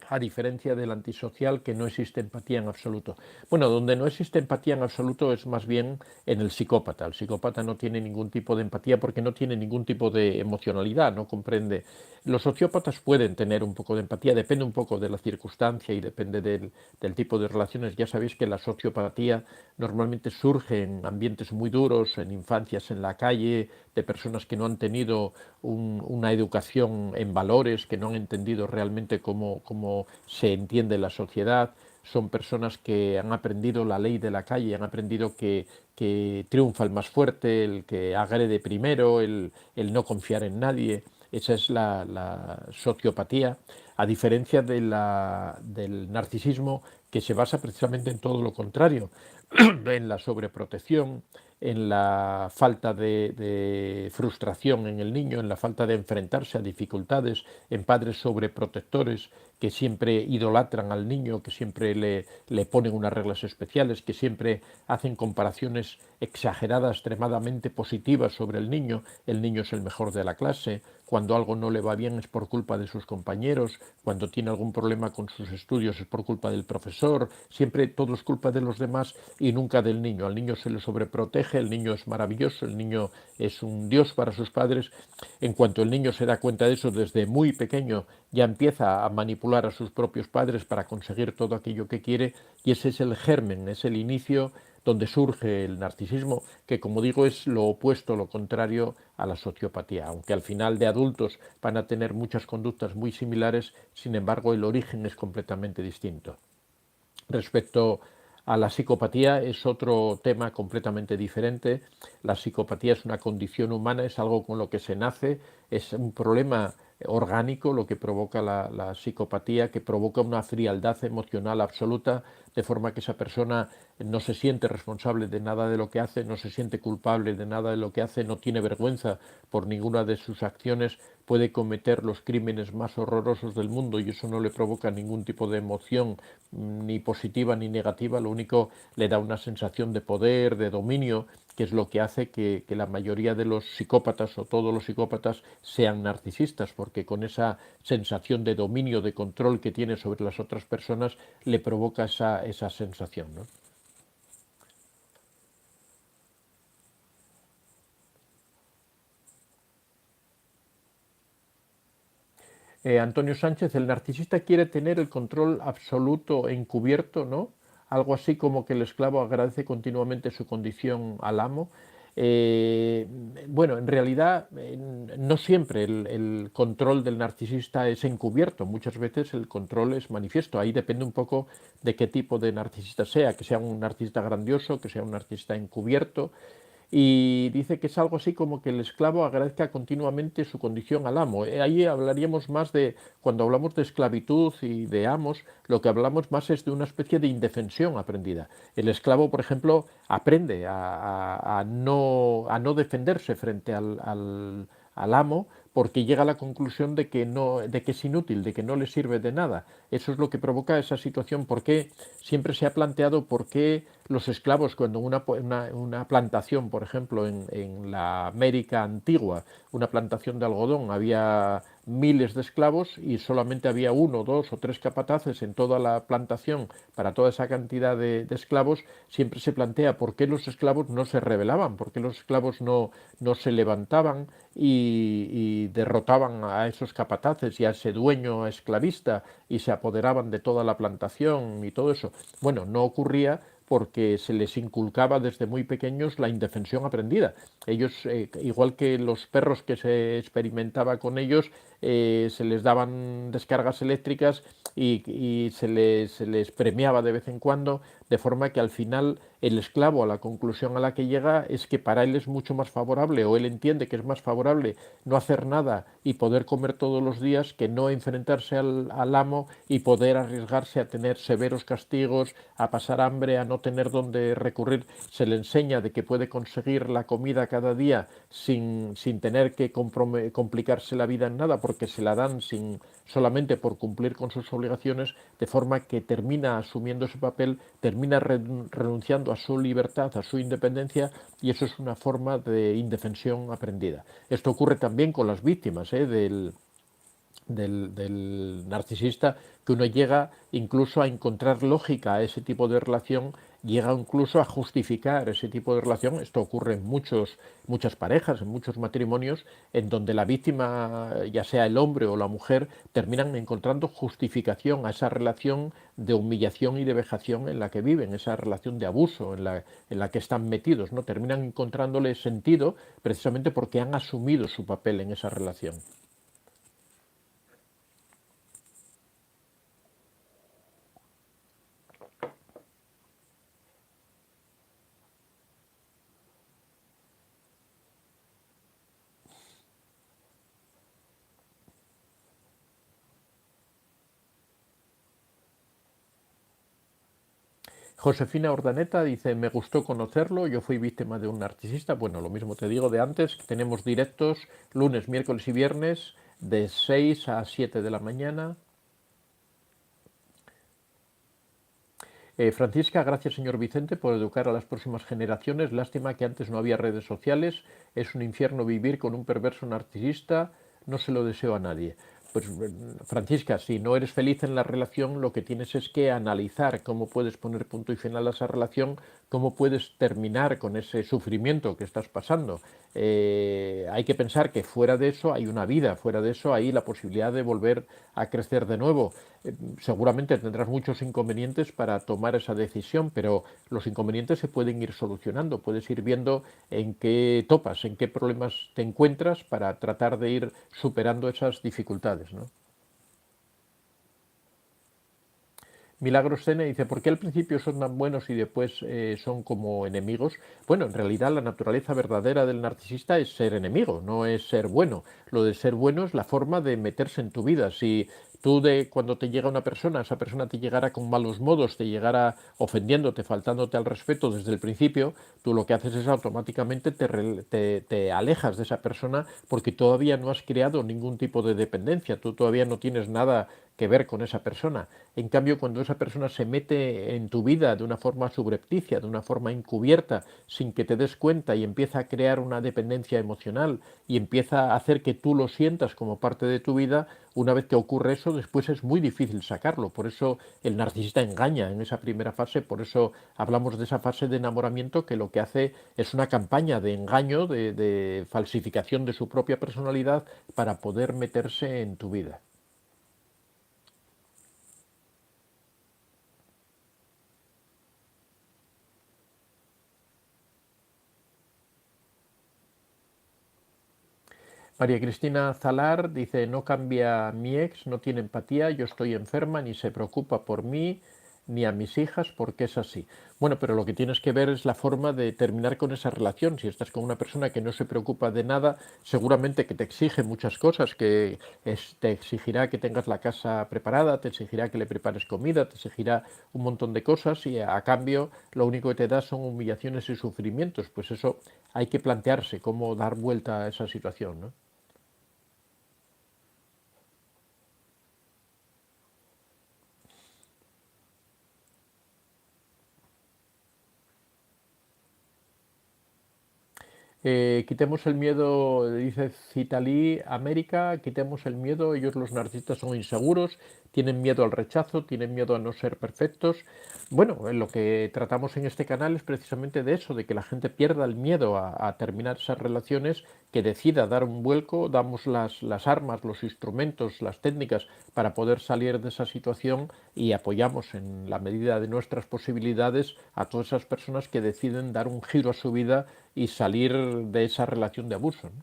a diferencia del antisocial, que no existe empatía en absoluto. Bueno, donde no existe empatía en absoluto es más bien en el psicópata. El psicópata no tiene ningún tipo de empatía porque no tiene ningún tipo de emocionalidad, no comprende. Los sociópatas pueden tener un poco de empatía, depende un poco de la circunstancia y depende del tipo de relaciones. Ya sabéis que la sociopatía normalmente surge en ambientes muy duros, en infancias en la calle, de personas que no han tenido una educación en valores, que no han entendido realmente cómo se entiende la sociedad. Son personas que han aprendido la ley de la calle, han aprendido que triunfa el más fuerte, el que agrede primero, el no confiar en nadie. Esa es la sociopatía, a diferencia del narcisismo, que se basa precisamente en todo lo contrario, en la sobreprotección, en la falta de frustración en el niño, en la falta de enfrentarse a dificultades, en padres sobreprotectores que siempre idolatran al niño, que siempre le ponen unas reglas especiales, que siempre hacen comparaciones exageradas, extremadamente positivas sobre el niño es el mejor de la clase, cuando algo no le va bien es por culpa de sus compañeros, cuando tiene algún problema con sus estudios es por culpa del profesor, siempre todo es culpa de los demás y nunca del niño. Al niño se le sobreprotege, el niño es maravilloso, el niño es un dios para sus padres. En cuanto el niño se da cuenta de eso, desde muy pequeño ya empieza a manipular a sus propios padres para conseguir todo aquello que quiere, y ese es el germen, es el inicio donde surge el narcisismo, que como digo es lo opuesto, lo contrario a la sociopatía. Aunque al final de adultos van a tener muchas conductas muy similares, sin embargo el origen es completamente distinto. Respecto a la psicopatía es otro tema completamente diferente. La psicopatía es una condición humana, es algo con lo que se nace, es un problema orgánico lo que provoca la psicopatía, que provoca una frialdad emocional absoluta, de forma que esa persona no se siente responsable de nada de lo que hace, no se siente culpable de nada de lo que hace, no tiene vergüenza por ninguna de sus acciones, puede cometer los crímenes más horrorosos del mundo y eso no le provoca ningún tipo de emoción ni positiva ni negativa, lo único le da una sensación de poder, de dominio, que es lo que hace que la mayoría de los psicópatas o todos los psicópatas sean narcisistas, porque con esa sensación de dominio, de control que tiene sobre las otras personas, le provoca esa sensación, ¿no? Antonio Sánchez, el narcisista quiere tener el control absoluto encubierto, ¿no? Algo así como que el esclavo agradece continuamente su condición al amo. Eh, bueno, en realidad no siempre el control del narcisista es encubierto, muchas veces el control es manifiesto. Ahí depende un poco de qué tipo de narcisista sea, que sea un narcisista grandioso, que sea un narcisista encubierto, y dice que es algo así como que el esclavo agradezca continuamente su condición al amo. Ahí hablaríamos más de, cuando hablamos de esclavitud y de amos, lo que hablamos más es de una especie de indefensión aprendida. El esclavo, por ejemplo, aprende a no defenderse frente al amo, porque llega a la conclusión de que, no, de que es inútil, de que no le sirve de nada. Eso es lo que provoca esa situación. ¿Por qué siempre se ha planteado por qué los esclavos, cuando una plantación, por ejemplo, en la América antigua, una plantación de algodón, había miles de esclavos y solamente había uno, dos o tres capataces en toda la plantación para toda esa cantidad de esclavos, siempre se plantea por qué los esclavos no se rebelaban, por qué los esclavos no se levantaban y derrotaban a esos capataces y a ese dueño esclavista y se apoderaban de toda la plantación y todo eso. Bueno, no ocurría porque se les inculcaba desde muy pequeños la indefensión aprendida. Ellos, igual que los perros que se experimentaba con ellos, se les daban descargas eléctricas y se les premiaba de vez en cuando, de forma que al final el esclavo, a la conclusión a la que llega es que para él es mucho más favorable, o él entiende que es más favorable no hacer nada y poder comer todos los días, que no enfrentarse al amo y poder arriesgarse a tener severos castigos, a pasar hambre, a no tener dónde recurrir. Se le enseña de que puede conseguir la comida cada día sin tener que complicarse la vida en nada, porque se la dan solamente por cumplir con sus obligaciones, de forma que termina asumiendo ese papel, termina renunciando a su libertad, a su independencia, y eso es una forma de indefensión aprendida. Esto ocurre también con las víctimas del narcisista, que uno llega incluso a encontrar lógica a ese tipo de relación, llega incluso a justificar ese tipo de relación. Esto ocurre en muchas parejas, en muchos matrimonios, en donde la víctima, ya sea el hombre o la mujer, terminan encontrando justificación a esa relación de humillación y de vejación en la que viven, esa relación de abuso en la que están metidos, ¿no? Terminan encontrándole sentido precisamente porque han asumido su papel en esa relación. Josefina Ordaneta dice, me gustó conocerlo, yo fui víctima de un narcisista. Bueno, lo mismo te digo de antes, tenemos directos lunes, miércoles y viernes de 6 a 7 de la mañana. Francisca, gracias señor Vicente por educar a las próximas generaciones. Lástima que antes no había redes sociales. Es un infierno vivir con un perverso narcisista. No se lo deseo a nadie. Pues Francisca, si no eres feliz en la relación, lo que tienes es que analizar cómo puedes poner punto y final a esa relación, cómo puedes terminar con ese sufrimiento que estás pasando. Hay que pensar que fuera de eso hay una vida, fuera de eso hay la posibilidad de volver a crecer de nuevo. Seguramente tendrás muchos inconvenientes para tomar esa decisión, pero los inconvenientes se pueden ir solucionando. Puedes ir viendo en qué topas, en qué problemas te encuentras para tratar de ir superando esas dificultades, ¿no? Milagros Sene dice, ¿por qué al principio son tan buenos y después son como enemigos? Bueno, en realidad la naturaleza verdadera del narcisista es ser enemigo, no es ser bueno. Lo de ser bueno es la forma de meterse en tu vida. Si tú cuando te llega una persona, esa persona te llegara con malos modos, te llegara ofendiéndote, faltándote al respeto desde el principio, tú lo que haces es automáticamente te alejas de esa persona porque todavía no has creado ningún tipo de dependencia, tú todavía no tienes nada que ver con esa persona. En cambio, cuando esa persona se mete en tu vida de una forma subrepticia, de una forma encubierta, sin que te des cuenta y empieza a crear una dependencia emocional y empieza a hacer que tú lo sientas como parte de tu vida, una vez que ocurre eso, después es muy difícil sacarlo. Por eso el narcisista engaña en esa primera fase, por eso hablamos de esa fase de enamoramiento que lo que hace es una campaña de engaño, de falsificación de su propia personalidad para poder meterse en tu vida. María Cristina Zalar dice, no cambia mi ex, no tiene empatía, yo estoy enferma, ni se preocupa por mí, ni a mis hijas, porque es así. Bueno, pero lo que tienes que ver es la forma de terminar con esa relación. Si estás con una persona que no se preocupa de nada, seguramente que te exige muchas cosas, te exigirá que tengas la casa preparada, te exigirá que le prepares comida, te exigirá un montón de cosas y a cambio lo único que te da son humillaciones y sufrimientos. Pues eso hay que plantearse cómo dar vuelta a esa situación, ¿no? Quitemos el miedo, dice Citalí, América, quitemos el miedo, ellos los narcisistas son inseguros, tienen miedo al rechazo, tienen miedo a no ser perfectos. Bueno, lo que tratamos en este canal es precisamente de eso, de que la gente pierda el miedo a terminar esas relaciones, que decida dar un vuelco, damos las armas, los instrumentos, las técnicas para poder salir de esa situación y apoyamos en la medida de nuestras posibilidades a todas esas personas que deciden dar un giro a su vida y salir de esa relación de abuso, ¿no?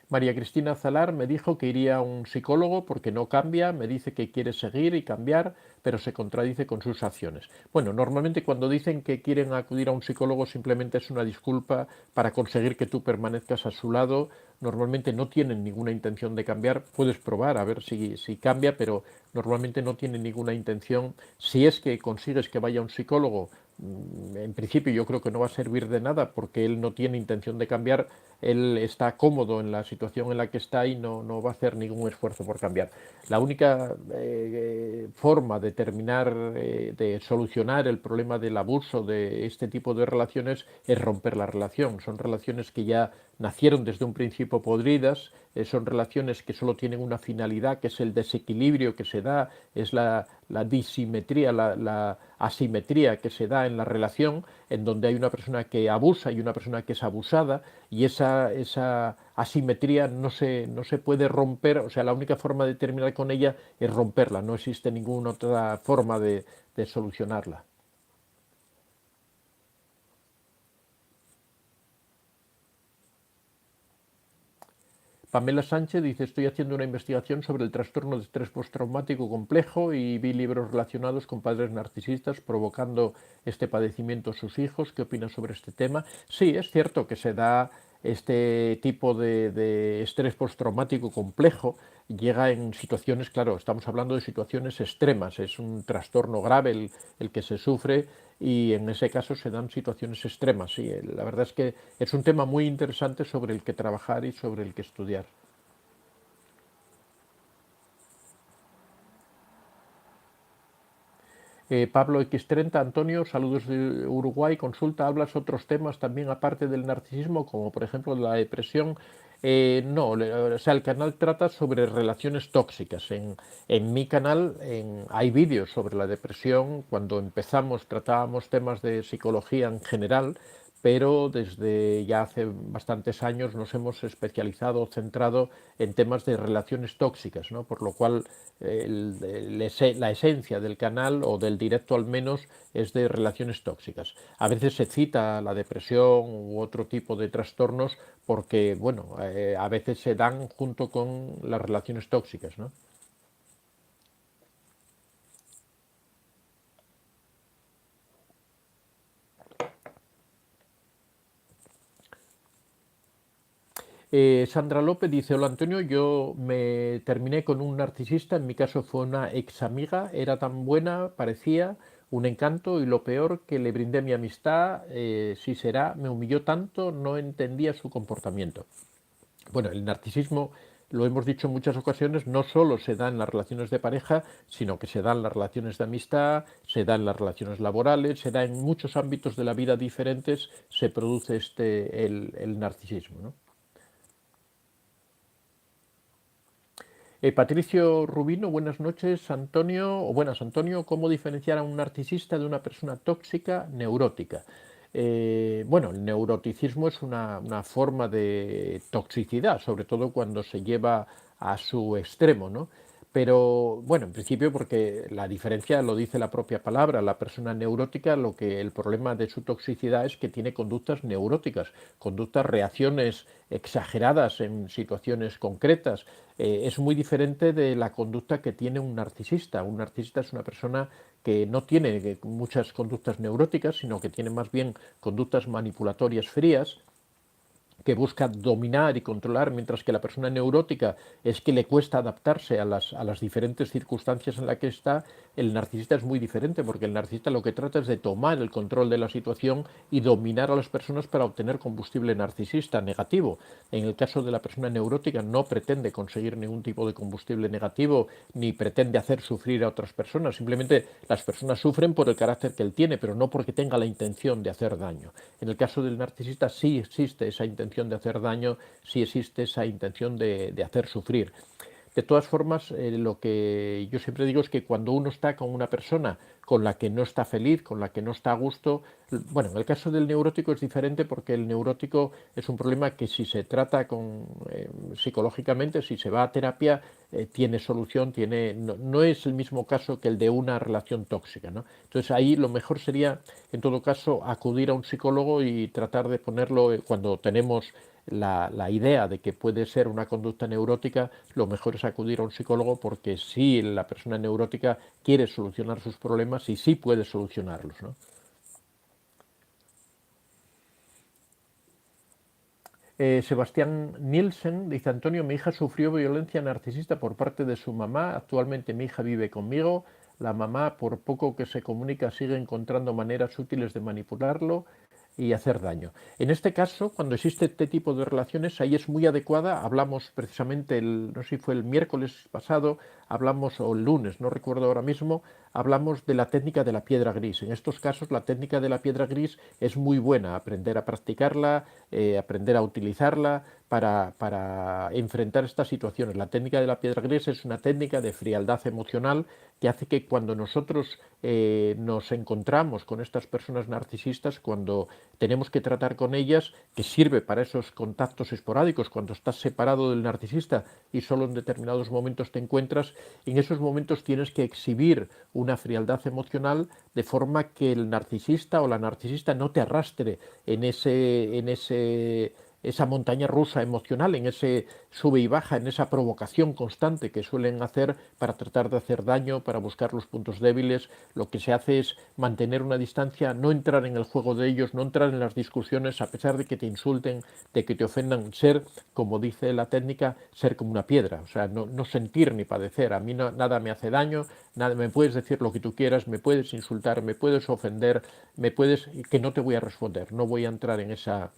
María Cristina Zalar me dijo que iría a un psicólogo porque no cambia, me dice que quiere seguir y cambiar, pero se contradice con sus acciones. Bueno, normalmente cuando dicen que quieren acudir a un psicólogo simplemente es una disculpa para conseguir que tú permanezcas a su lado. Normalmente no tienen ninguna intención de cambiar. Puedes probar a ver si cambia, pero normalmente no tienen ninguna intención. Si es que consigues que vaya a un psicólogo, en principio yo creo que no va a servir de nada porque él no tiene intención de cambiar, él está cómodo en la situación en la que está y no va a hacer ningún esfuerzo por cambiar. La única forma de terminar, de solucionar el problema del abuso de este tipo de relaciones es romper la relación. Son relaciones que ya nacieron desde un principio podridas, son relaciones que solo tienen una finalidad, que es el desequilibrio que se da, es la disimetría, la asimetría que se da en la relación, en donde hay una persona que abusa y una persona que es abusada, y esa asimetría no se puede romper, o sea, la única forma de terminar con ella es romperla, no existe ninguna otra forma de solucionarla. Pamela Sánchez dice, estoy haciendo una investigación sobre el trastorno de estrés postraumático complejo y vi libros relacionados con padres narcisistas provocando este padecimiento a sus hijos. ¿Qué opinas sobre este tema? Sí, es cierto que se da este tipo de estrés postraumático complejo, llega en situaciones, claro, estamos hablando de situaciones extremas, es un trastorno grave el que se sufre y en ese caso se dan situaciones extremas. Sí, la verdad es que es un tema muy interesante sobre el que trabajar y sobre el que estudiar. Pablo X30, Antonio, saludos de Uruguay, consulta, ¿hablas otros temas también aparte del narcisismo, como por ejemplo la depresión? No, o sea, el canal trata sobre relaciones tóxicas. En mi canal hay vídeos sobre la depresión. Cuando empezamos tratábamos temas de psicología en general, pero desde ya hace bastantes años nos hemos especializado, centrado en temas de relaciones tóxicas, ¿no? Por lo cual la esencia del canal, o del directo al menos, es de relaciones tóxicas. A veces se cita la depresión u otro tipo de trastornos porque, bueno, a veces se dan junto con las relaciones tóxicas, ¿no? Sandra López dice, hola Antonio, yo me terminé con un narcisista, en mi caso fue una ex amiga, era tan buena, parecía un encanto, y lo peor que le brindé mi amistad, si será, me humilló tanto, no entendía su comportamiento. Bueno, el narcisismo, lo hemos dicho en muchas ocasiones, no solo se da en las relaciones de pareja, sino que se da en las relaciones de amistad, se da en las relaciones laborales, se da en muchos ámbitos de la vida diferentes, se produce el narcisismo, ¿no? Patricio Rubino, buenas noches, Antonio, o buenas, Antonio, ¿cómo diferenciar a un narcisista de una persona tóxica neurótica? Bueno, el neuroticismo es una forma de toxicidad, sobre todo cuando se lleva a su extremo, ¿no? Pero bueno, en principio, porque la diferencia lo dice la propia palabra, la persona neurótica, lo que el problema de su toxicidad es que tiene conductas neuróticas, conductas, reacciones exageradas en situaciones concretas. Es muy diferente de la conducta que tiene un narcisista. Un narcisista es una persona que no tiene muchas conductas neuróticas, sino que tiene más bien conductas manipulatorias frías, que busca dominar y controlar, mientras que la persona neurótica es que le cuesta adaptarse a las diferentes circunstancias en las que está. El narcisista es muy diferente, porque el narcisista lo que trata es de tomar el control de la situación y dominar a las personas para obtener combustible narcisista negativo. En el caso de la persona neurótica no pretende conseguir ningún tipo de combustible negativo, ni pretende hacer sufrir a otras personas. Simplemente las personas sufren por el carácter que él tiene, pero no porque tenga la intención de hacer daño. En el caso del narcisista sí existe esa intención de hacer daño, sí existe esa intención de hacer sufrir. De todas formas, lo que yo siempre digo es que cuando uno está con una persona con la que no está feliz, con la que no está a gusto, bueno, en el caso del neurótico es diferente, porque el neurótico es un problema que, si se trata psicológicamente, si se va a terapia, tiene solución, no es el mismo caso que el de una relación tóxica, ¿no? Entonces ahí lo mejor sería, en todo caso, acudir a un psicólogo y tratar de ponerlo, cuando tenemos la idea de que puede ser una conducta neurótica, lo mejor es acudir a un psicólogo, porque si la persona neurótica quiere solucionar sus problemas, y sí puede solucionarlos, ¿no? Sebastián Nielsen dice, Antonio, mi hija sufrió violencia narcisista por parte de su mamá, actualmente mi hija vive conmigo, la mamá, por poco que se comunica, sigue encontrando maneras útiles de manipularlo y hacer daño. En este caso, cuando existe este tipo de relaciones, ahí es muy adecuada. Hablamos precisamente, no sé si fue el miércoles pasado, hablamos, o el lunes, no recuerdo ahora mismo, hablamos de la técnica de la piedra gris. En estos casos, la técnica de la piedra gris es muy buena, aprender a practicarla, aprender a utilizarla para enfrentar estas situaciones. La técnica de la piedra gris es una técnica de frialdad emocional, que hace que cuando nosotros nos encontramos con estas personas narcisistas, cuando tenemos que tratar con ellas, que sirve para esos contactos esporádicos, cuando estás separado del narcisista y solo en determinados momentos te encuentras, en esos momentos tienes que exhibir una frialdad emocional, de forma que el narcisista o la narcisista no te arrastre esa montaña rusa emocional, en ese sube y baja, en esa provocación constante que suelen hacer para tratar de hacer daño, para buscar los puntos débiles. Lo que se hace es mantener una distancia, no entrar en el juego de ellos, no entrar en las discusiones, a pesar de que te insulten, de que te ofendan, ser, como dice la técnica, ser como una piedra, o sea, no sentir ni padecer. A mí nada me hace daño, nada, me puedes decir lo que tú quieras, me puedes insultar, me puedes ofender, que no te voy a responder, no voy a entrar en esa.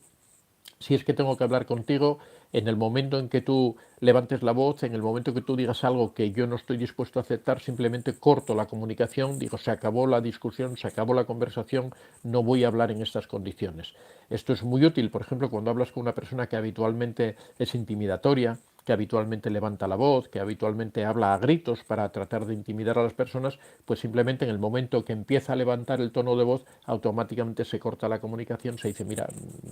Si es que tengo que hablar contigo, en el momento en que tú levantes la voz, en el momento que tú digas algo que yo no estoy dispuesto a aceptar, simplemente corto la comunicación, digo, se acabó la discusión, se acabó la conversación, no voy a hablar en estas condiciones. Esto es muy útil, por ejemplo, cuando hablas con una persona que habitualmente es intimidatoria, que habitualmente levanta la voz, que habitualmente habla a gritos para tratar de intimidar a las personas, pues simplemente en el momento que empieza a levantar el tono de voz, automáticamente se corta la comunicación, se dice, mira,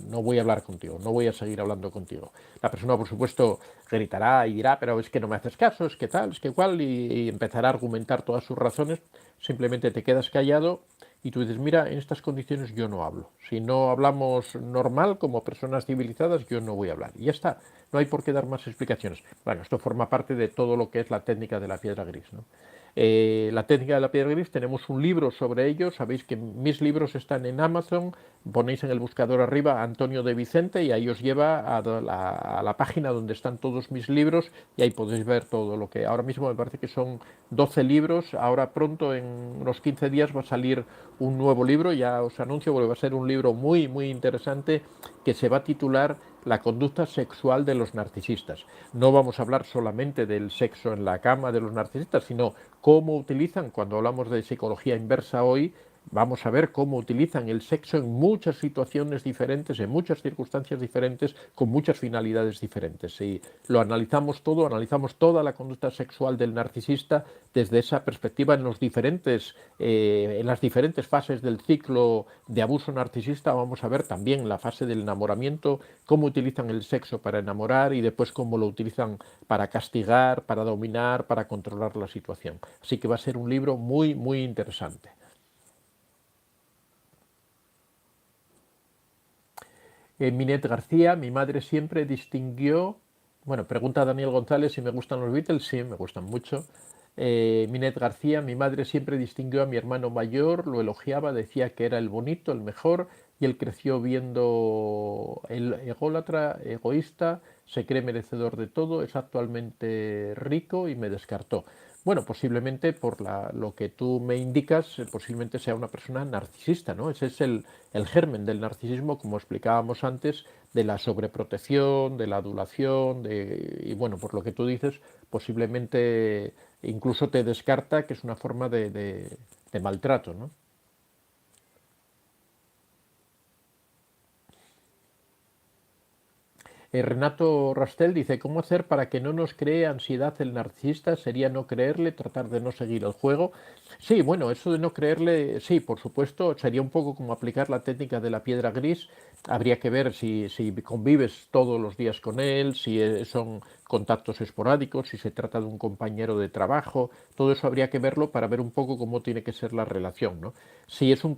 no voy a hablar contigo, no voy a seguir hablando contigo. La persona, por supuesto, gritará y dirá, pero es que no me haces caso, es que tal, es que cual, y empezará a argumentar todas sus razones, simplemente te quedas callado y tú dices, mira, en estas condiciones yo no hablo. Si no hablamos normal, como personas civilizadas, yo no voy a hablar. Y ya está, no hay por qué dar más explicaciones. Bueno, esto forma parte de todo lo que es la técnica de la piedra gris, ¿no? La técnica de la piedra gris, tenemos un libro sobre ello, sabéis que mis libros están en Amazon, ponéis en el buscador arriba Antonio de Vicente y ahí os lleva a la página donde están todos mis libros y ahí podéis ver todo lo que ahora mismo me parece que son 12 libros, ahora pronto en unos 15 días va a salir un nuevo libro, ya os anuncio porque va a ser un libro muy muy interesante que se va a titular La conducta sexual de los narcisistas. No vamos a hablar solamente del sexo en la cama de los narcisistas, sino cómo utilizan, cuando hablamos de psicología inversa hoy, vamos a ver cómo utilizan el sexo en muchas situaciones diferentes, en muchas circunstancias diferentes, con muchas finalidades diferentes. Si lo analizamos todo, analizamos toda la conducta sexual del narcisista desde esa perspectiva en las diferentes fases del ciclo de abuso narcisista, vamos a ver también la fase del enamoramiento, cómo utilizan el sexo para enamorar y después cómo lo utilizan para castigar, para dominar, para controlar la situación. Así que va a ser un libro muy, muy interesante. Minet García, mi madre siempre distinguió, bueno, pregunta Daniel González si me gustan los Beatles, sí, me gustan mucho. Minet García, mi madre siempre distinguió a mi hermano mayor, lo elogiaba, decía que era el bonito, el mejor, y él creció viendo el ególatra, egoísta, se cree merecedor de todo, es actualmente rico y me descartó. Bueno, posiblemente por lo que tú me indicas, posiblemente sea una persona narcisista, ¿no? Ese es el germen del narcisismo, como explicábamos antes, de la sobreprotección, de la adulación, y bueno, por lo que tú dices, posiblemente incluso te descarta que es una forma de maltrato, ¿no? Renato Rastel dice, ¿cómo hacer para que no nos cree ansiedad el narcisista? Sería no creerle, tratar de no seguir el juego. Sí, bueno, eso de no creerle, sí, por supuesto, sería un poco como aplicar la técnica de la piedra gris. Habría que ver si convives todos los días con él, si son contactos esporádicos, si se trata de un compañero de trabajo, todo eso habría que verlo para ver un poco cómo tiene que ser la relación, ¿no? Si es un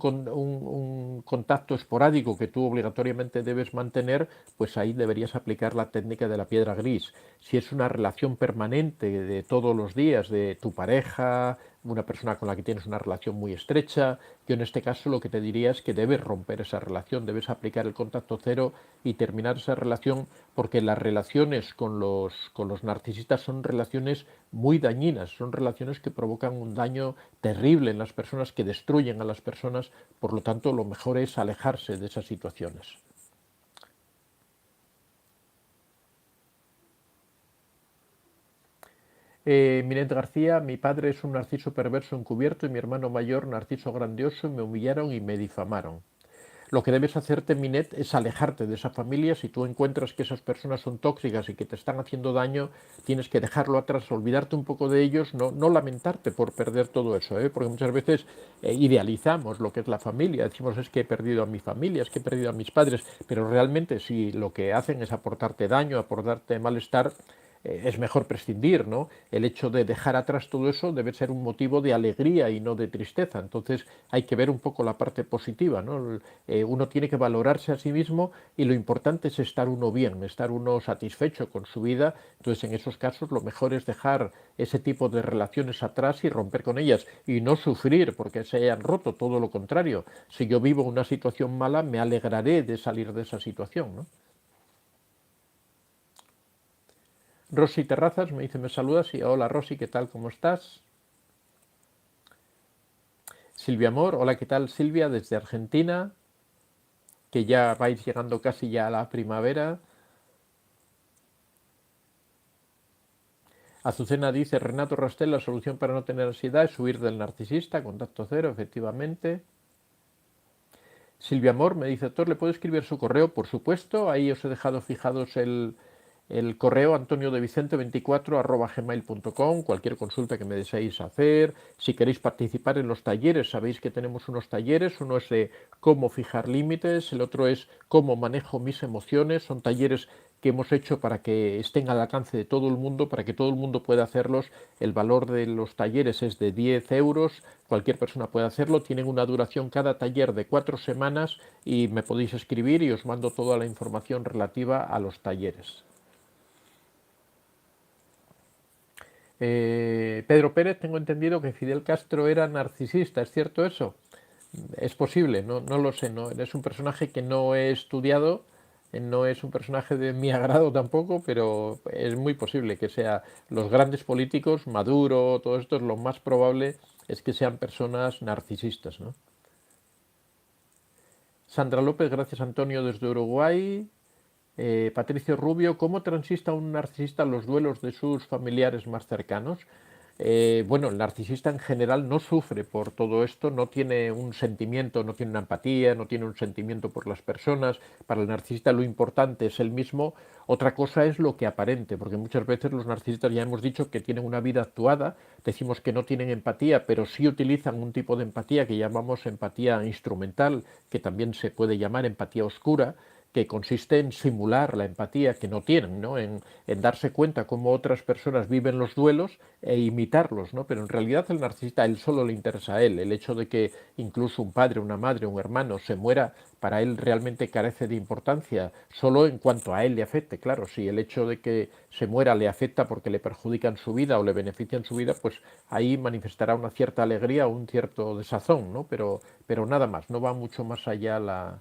contacto esporádico que tú obligatoriamente debes mantener, pues ahí deberías aplicar la técnica de la piedra gris. Si es una relación permanente de todos los días, de tu pareja, una persona con la que tienes una relación muy estrecha, yo en este caso lo que te diría es que debes romper esa relación, debes aplicar el contacto cero y terminar esa relación, porque las relaciones con los narcisistas son relaciones muy dañinas, son relaciones que provocan un daño terrible en las personas, que destruyen a las personas, por lo tanto lo mejor es alejarse de esas situaciones. Minet García, mi padre es un narciso perverso encubierto y mi hermano mayor narciso grandioso, me humillaron y me difamaron. Lo que debes hacerte, Minet, es alejarte de esa familia. Si tú encuentras que esas personas son tóxicas y que te están haciendo daño, tienes que dejarlo atrás, olvidarte un poco de ellos, no lamentarte por perder todo eso, ¿eh? Porque muchas veces idealizamos lo que es la familia, decimos es que he perdido a mi familia, es que he perdido a mis padres, pero realmente si lo que hacen es aportarte daño, aportarte malestar, es mejor prescindir, ¿no? El hecho de dejar atrás todo eso debe ser un motivo de alegría y no de tristeza. Entonces hay que ver un poco la parte positiva, ¿no? Uno tiene que valorarse a sí mismo y lo importante es estar uno bien, estar uno satisfecho con su vida. Entonces en esos casos lo mejor es dejar ese tipo de relaciones atrás y romper con ellas y no sufrir porque se hayan roto, todo lo contrario. Si yo vivo una situación mala, me alegraré de salir de esa situación, ¿no? Rosy Terrazas me dice, me saludas y hola Rosy, ¿qué tal? ¿Cómo estás? Silvia Amor, hola, ¿qué tal Silvia? Desde Argentina, que ya vais llegando casi ya a la primavera. Azucena dice, Renato Rastel, la solución para no tener ansiedad es huir del narcisista, contacto cero, efectivamente. Silvia Amor me dice, doctor, ¿le puedo escribir su correo? Por supuesto, ahí os he dejado fijados el correo antoniodevicente24@gmail.com, cualquier consulta que me deseéis hacer. Si queréis participar en los talleres, sabéis que tenemos unos talleres, uno es de cómo fijar límites, el otro es cómo manejo mis emociones, son talleres que hemos hecho para que estén al alcance de todo el mundo, para que todo el mundo pueda hacerlos. El valor de los talleres es de 10 euros, cualquier persona puede hacerlo, tienen una duración cada taller de 4 semanas y me podéis escribir y os mando toda la información relativa a los talleres. Pedro Pérez, tengo entendido que Fidel Castro era narcisista, ¿es cierto eso? Es posible, no, no lo sé, no, es un personaje que no he estudiado, no es un personaje de mi agrado tampoco, pero es muy posible que sea los grandes políticos, Maduro, todo esto es lo más probable es que sean personas narcisistas, ¿no? Sandra López, gracias Antonio desde Uruguay. Patricio Rubio, ¿cómo transista un narcisista los duelos de sus familiares más cercanos? Bueno, el narcisista en general no sufre por todo esto, no tiene un sentimiento, no tiene una empatía, no tiene un sentimiento por las personas. Para el narcisista lo importante es el mismo. Otra cosa es lo que aparente, porque muchas veces los narcisistas ya hemos dicho que tienen una vida actuada, decimos que no tienen empatía, pero sí utilizan un tipo de empatía que llamamos empatía instrumental, que también se puede llamar empatía oscura, que consiste en simular la empatía que no tienen, ¿no? En darse cuenta cómo otras personas viven los duelos e imitarlos, ¿no? Pero en realidad el narcisista, a él solo le interesa a él. El hecho de que incluso un padre, una madre, un hermano se muera, para él realmente carece de importancia, solo en cuanto a él le afecte. Claro, si el hecho de que se muera le afecta porque le perjudican su vida o le benefician su vida, pues ahí manifestará una cierta alegría o un cierto desazón, ¿no? Pero nada más, no va mucho más allá la,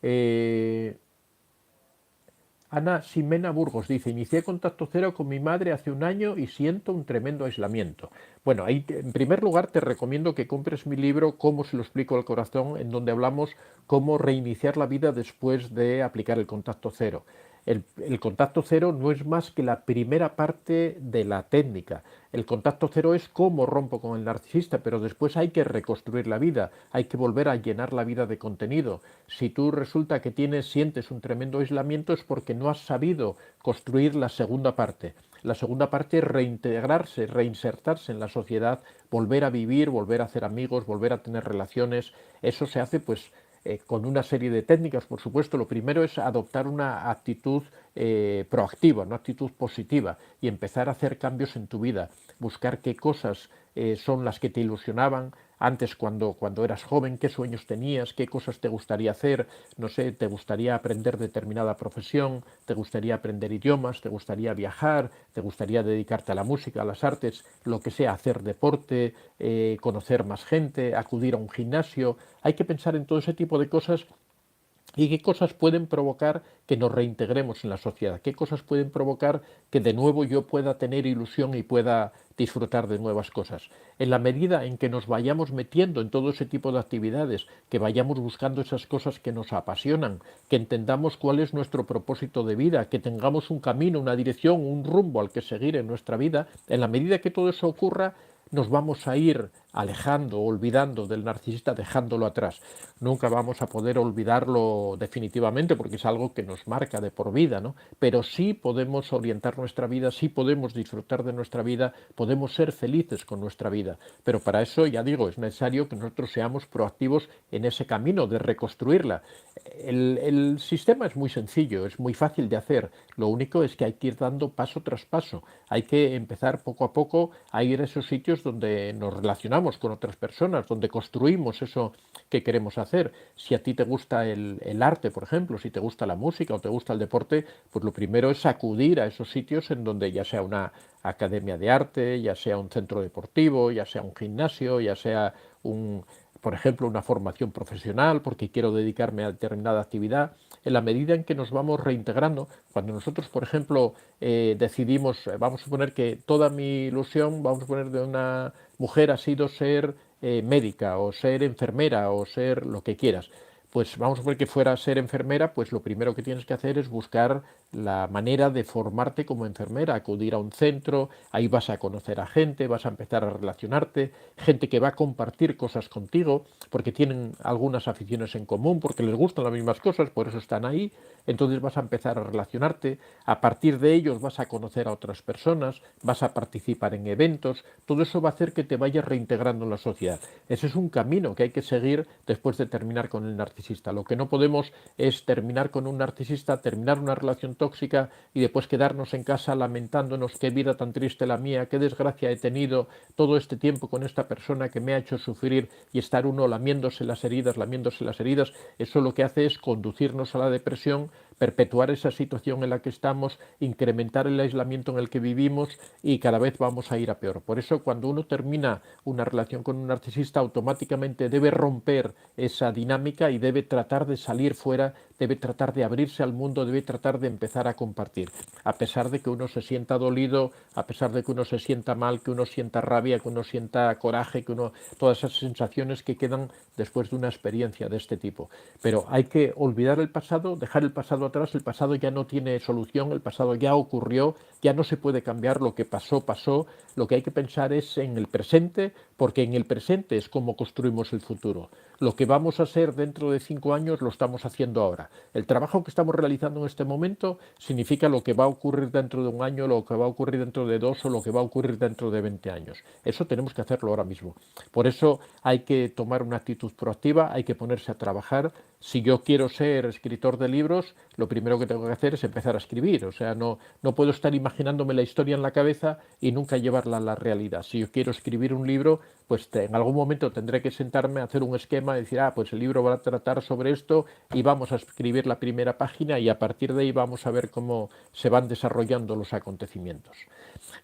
Eh, Ana Ximena Burgos dice, inicié contacto cero con mi madre hace un año y siento un tremendo aislamiento. Bueno, ahí en primer lugar te recomiendo que compres mi libro Cómo se lo explico al corazón, en donde hablamos cómo reiniciar la vida después de aplicar el contacto cero. El contacto cero no es más que la primera parte de la técnica. El contacto cero es cómo rompo con el narcisista, pero después hay que reconstruir la vida, hay que volver a llenar la vida de contenido. Si tú resulta que sientes un tremendo aislamiento es porque no has sabido construir la segunda parte. La segunda parte es reintegrarse, reinsertarse en la sociedad, volver a vivir, volver a hacer amigos, volver a tener relaciones. Eso se hace pues con una serie de técnicas, por supuesto. Lo primero es adoptar una actitud proactiva, una actitud positiva y empezar a hacer cambios en tu vida, buscar qué cosas son las que te ilusionaban antes cuando eras joven, qué sueños tenías, qué cosas te gustaría hacer, no sé, te gustaría aprender determinada profesión, te gustaría aprender idiomas, te gustaría viajar, te gustaría dedicarte a la música, a las artes, lo que sea, hacer deporte, conocer más gente, acudir a un gimnasio. Hay que pensar en todo ese tipo de cosas y qué cosas pueden provocar que nos reintegremos en la sociedad, qué cosas pueden provocar que de nuevo yo pueda tener ilusión y pueda disfrutar de nuevas cosas. En la medida en que nos vayamos metiendo en todo ese tipo de actividades, que vayamos buscando esas cosas que nos apasionan, que entendamos cuál es nuestro propósito de vida, que tengamos un camino, una dirección, un rumbo al que seguir en nuestra vida, en la medida que todo eso ocurra, nos vamos a ir alejando, olvidando del narcisista, dejándolo atrás. Nunca vamos a poder olvidarlo definitivamente porque es algo que nos marca de por vida, ¿no? Pero sí podemos orientar nuestra vida, sí podemos disfrutar de nuestra vida, podemos ser felices con nuestra vida. Pero para eso, ya digo, es necesario que nosotros seamos proactivos en ese camino de reconstruirla. El sistema es muy sencillo, es muy fácil de hacer. Lo único es que hay que ir dando paso tras paso. Hay que empezar poco a poco a ir a esos sitios donde nos relacionamos con otras personas, donde construimos eso que queremos hacer. Si a ti te gusta el arte, por ejemplo, si te gusta la música o te gusta el deporte, pues lo primero es acudir a esos sitios en donde ya sea una academia de arte, ya sea un centro deportivo, ya sea un gimnasio, ya sea por ejemplo, una formación profesional porque quiero dedicarme a determinada actividad. En la medida en que nos vamos reintegrando, cuando nosotros, por ejemplo, decidimos, vamos a suponer que toda mi ilusión, vamos a poner de una mujer ha sido ser médica o ser enfermera o ser lo que quieras, pues vamos a ver que fuera a ser enfermera, pues lo primero que tienes que hacer es buscar la manera de formarte como enfermera, acudir a un centro, ahí vas a conocer a gente, vas a empezar a relacionarte, gente que va a compartir cosas contigo, porque tienen algunas aficiones en común, porque les gustan las mismas cosas, por eso están ahí, entonces vas a empezar a relacionarte, a partir de ellos vas a conocer a otras personas, vas a participar en eventos, todo eso va a hacer que te vayas reintegrando en la sociedad. Ese es un camino que hay que seguir después de terminar con el narcisista. Lo que no podemos es terminar con un narcisista, terminar una relación tóxica y después quedarnos en casa lamentándonos qué vida tan triste la mía, qué desgracia he tenido todo este tiempo con esta persona que me ha hecho sufrir y estar uno lamiéndose las heridas, lamiéndose las heridas. Eso lo que hace es conducirnos a la depresión, perpetuar esa situación en la que estamos, incrementar el aislamiento en el que vivimos y cada vez vamos a ir a peor. Por eso cuando uno termina una relación con un narcisista automáticamente debe romper esa dinámica y debe tratar de salir fuera, debe tratar de abrirse al mundo, debe tratar de empezar a compartir. A pesar de que uno se sienta dolido, a pesar de que uno se sienta mal, que uno sienta rabia, que uno sienta coraje, que uno todas esas sensaciones que quedan después de una experiencia de este tipo. Pero hay que olvidar el pasado, dejar el pasado atrás, el pasado ya no tiene solución, el pasado ya ocurrió, ya no se puede cambiar, lo que pasó, pasó, lo que hay que pensar es en el presente, porque en el presente es como construimos el futuro. Lo que vamos a ser dentro de 5 años lo estamos haciendo ahora. El trabajo que estamos realizando en este momento significa lo que va a ocurrir dentro de un año, lo que va a ocurrir dentro de 2 o lo que va a ocurrir dentro de 20 años. Eso tenemos que hacerlo ahora mismo. Por eso hay que tomar una actitud proactiva, hay que ponerse a trabajar. Si yo quiero ser escritor de libros, lo primero que tengo que hacer es empezar a escribir. O sea, no puedo estar imaginándome la historia en la cabeza y nunca llevarla a la realidad. Si yo quiero escribir un libro, pues en algún momento tendré que sentarme a hacer un esquema y decir, pues el libro va a tratar sobre esto y vamos a escribir la primera página y a partir de ahí vamos a ver cómo se van desarrollando los acontecimientos.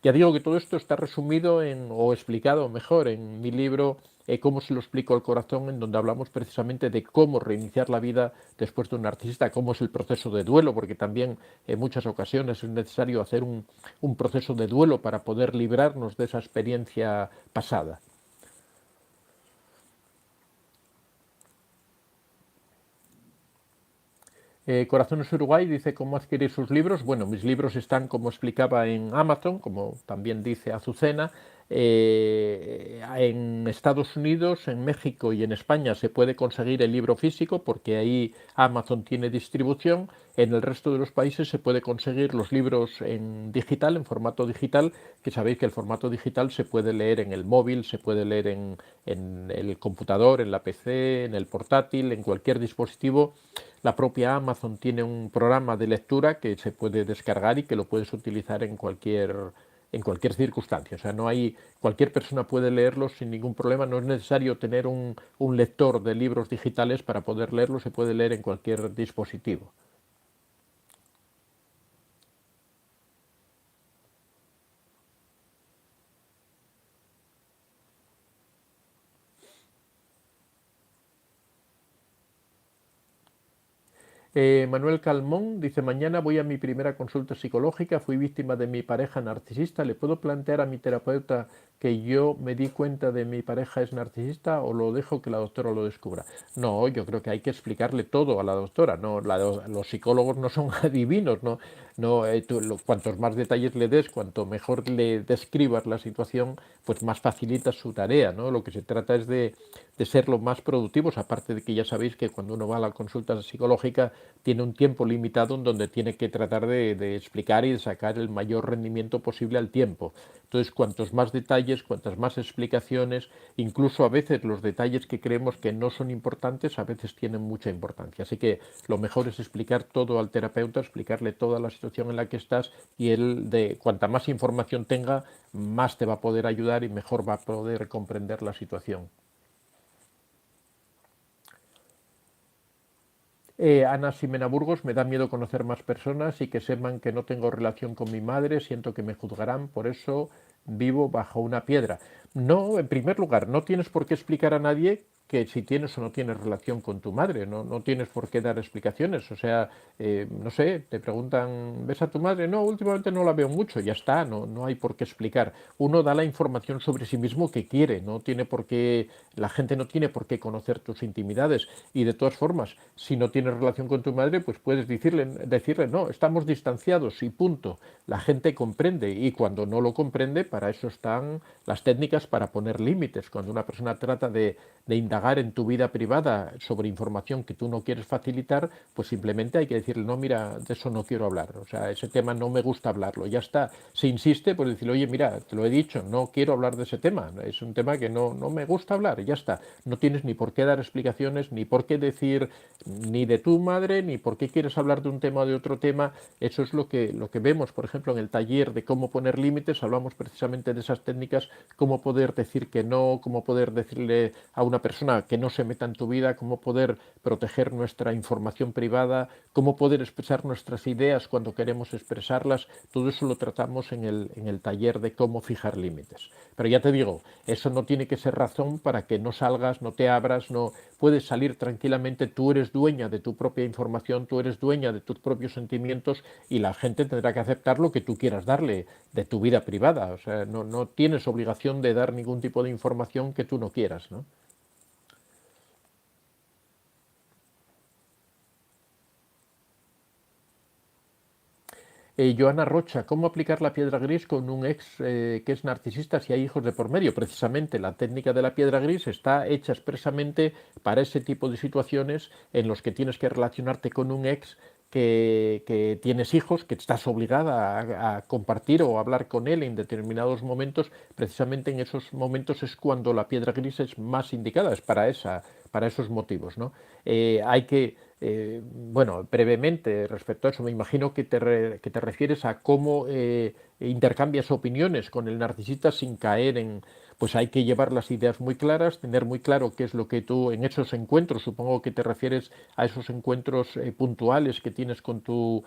Ya digo que todo esto está resumido o explicado mejor en mi libro Cómo se lo explico al corazón, en donde hablamos precisamente de cómo reiniciar la vida después de un narcisista, cómo es el proceso de duelo, porque también en muchas ocasiones es necesario hacer un proceso de duelo para poder librarnos de esa experiencia pasada. Corazones Uruguay dice cómo adquirir sus libros. Bueno, mis libros están, como explicaba, en Amazon, como también dice Azucena. En Estados Unidos, en México y en España se puede conseguir el libro físico porque ahí Amazon tiene distribución. En el resto de los países se puede conseguir los libros en digital, en formato digital, que sabéis que el formato digital se puede leer en el móvil, se puede leer en el computador, en la PC, en el portátil, en cualquier dispositivo. La propia Amazon tiene un programa de lectura que se puede descargar y que lo puedes utilizar en cualquier circunstancia. O sea, no hay, cualquier persona puede leerlos sin ningún problema. No es necesario tener un lector de libros digitales para poder leerlo. Se puede leer en cualquier dispositivo. Manuel Calmón dice, mañana voy a mi primera consulta psicológica, fui víctima de mi pareja narcisista, ¿le puedo plantear a mi terapeuta que yo me di cuenta de mi pareja es narcisista o lo dejo que la doctora lo descubra? No, yo creo que hay que explicarle todo a la doctora, no, los psicólogos no son adivinos, no, no cuantos más detalles le des, cuanto mejor le describas la situación, pues más facilitas su tarea, ¿no? Lo que se trata es de ser lo más productivos, aparte de que ya sabéis que cuando uno va a la consulta psicológica tiene un tiempo limitado en donde tiene que tratar de explicar y de sacar el mayor rendimiento posible al tiempo. Entonces, cuantos más detalles, cuantas más explicaciones, incluso a veces los detalles que creemos que no son importantes, a veces tienen mucha importancia. Así que lo mejor es explicar todo al terapeuta, explicarle toda la situación en la que estás y él, cuanta más información tenga, más te va a poder ayudar y mejor va a poder comprender la situación. Ana Ximena Burgos, me da miedo conocer más personas y que sepan que no tengo relación con mi madre, siento que me juzgarán, por eso vivo bajo una piedra. No, en primer lugar, no tienes por qué explicar a nadie que si tienes o no tienes relación con tu madre, no tienes por qué dar explicaciones, o sea, no sé, te preguntan, ¿ves a tu madre? No, últimamente no la veo mucho, ya está, no hay por qué explicar. Uno da la información sobre sí mismo que quiere, no tiene por qué, la gente no tiene por qué conocer tus intimidades, y de todas formas, si no tienes relación con tu madre, pues puedes decirle, no, estamos distanciados y punto. La gente comprende, y cuando no lo comprende, para eso están las técnicas para poner límites. Cuando una persona trata de indagar en tu vida privada sobre información que tú no quieres facilitar, pues simplemente hay que decirle, no, mira, de eso no quiero hablar, o sea, ese tema no me gusta hablarlo, ya está. Si insiste, pues decirle, oye, mira, te lo he dicho, no quiero hablar de ese tema, es un tema que no me gusta hablar, ya está. No tienes ni por qué dar explicaciones, ni por qué decir ni de tu madre, ni por qué quieres hablar de un tema o de otro tema. Eso es lo que vemos, por ejemplo, en el taller de cómo poner límites, hablamos precisamente de esas técnicas, cómo poder decir que no, cómo poder decirle a una persona que no se meta en tu vida, cómo poder proteger nuestra información privada, cómo poder expresar nuestras ideas cuando queremos expresarlas. Todo eso lo tratamos en el taller de cómo fijar límites. Pero ya te digo, eso no tiene que ser razón para que no salgas, no te abras, no puedes salir tranquilamente. Tú eres dueña de tu propia información, tú eres dueña de tus propios sentimientos, y la gente tendrá que aceptar lo que tú quieras darle de tu vida privada. O sea, no tienes obligación de dar ningún tipo de información que tú no quieras, ¿no? Joana Rocha, ¿cómo aplicar la piedra gris con un ex que es narcisista si hay hijos de por medio? Precisamente la técnica de la piedra gris está hecha expresamente para ese tipo de situaciones en los que tienes que relacionarte con un ex que tienes hijos, que estás obligada a compartir o hablar con él en determinados momentos. Precisamente en esos momentos es cuando la piedra gris es más indicada, es para esos motivos, ¿no? Hay que bueno, brevemente respecto a eso, me imagino que te refieres a cómo intercambias opiniones con el narcisista sin caer en, pues hay que llevar las ideas muy claras, tener muy claro qué es lo que tú en esos encuentros, supongo que te refieres a esos encuentros puntuales que tienes con tu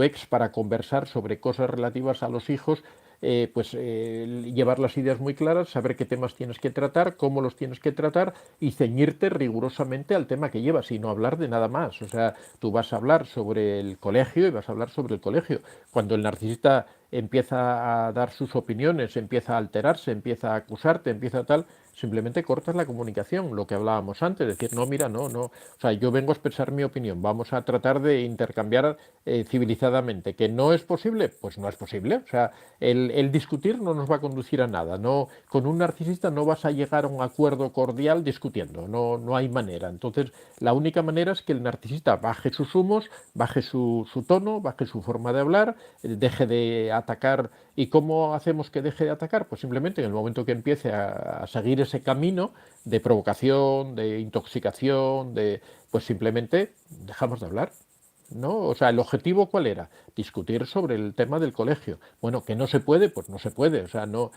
ex para conversar sobre cosas relativas a los hijos. Pues llevar las ideas muy claras, saber qué temas tienes que tratar, cómo los tienes que tratar, y ceñirte rigurosamente al tema que llevas y no hablar de nada más. O sea, tú vas a hablar sobre el colegio y vas a hablar sobre el colegio. Cuando el narcisista empieza a dar sus opiniones, empieza a alterarse, empieza a acusarte, empieza a tal, simplemente cortas la comunicación, lo que hablábamos antes, decir, no, mira, no, o sea, yo vengo a expresar mi opinión, vamos a tratar de intercambiar civilizadamente. ¿Que no es posible? Pues no es posible. O sea, el discutir no nos va a conducir a nada. No, con un narcisista no vas a llegar a un acuerdo cordial discutiendo, no hay manera. Entonces, la única manera es que el narcisista baje sus humos, baje su tono, baje su forma de hablar, deje de atacar. ¿Y cómo hacemos que deje de atacar? Pues simplemente en el momento que empiece a seguir ese camino de provocación, de intoxicación, pues simplemente dejamos de hablar. ¿No? O sea, ¿el objetivo cuál era? Discutir sobre el tema del colegio. Bueno, que no se puede, pues no se puede. O sea, no,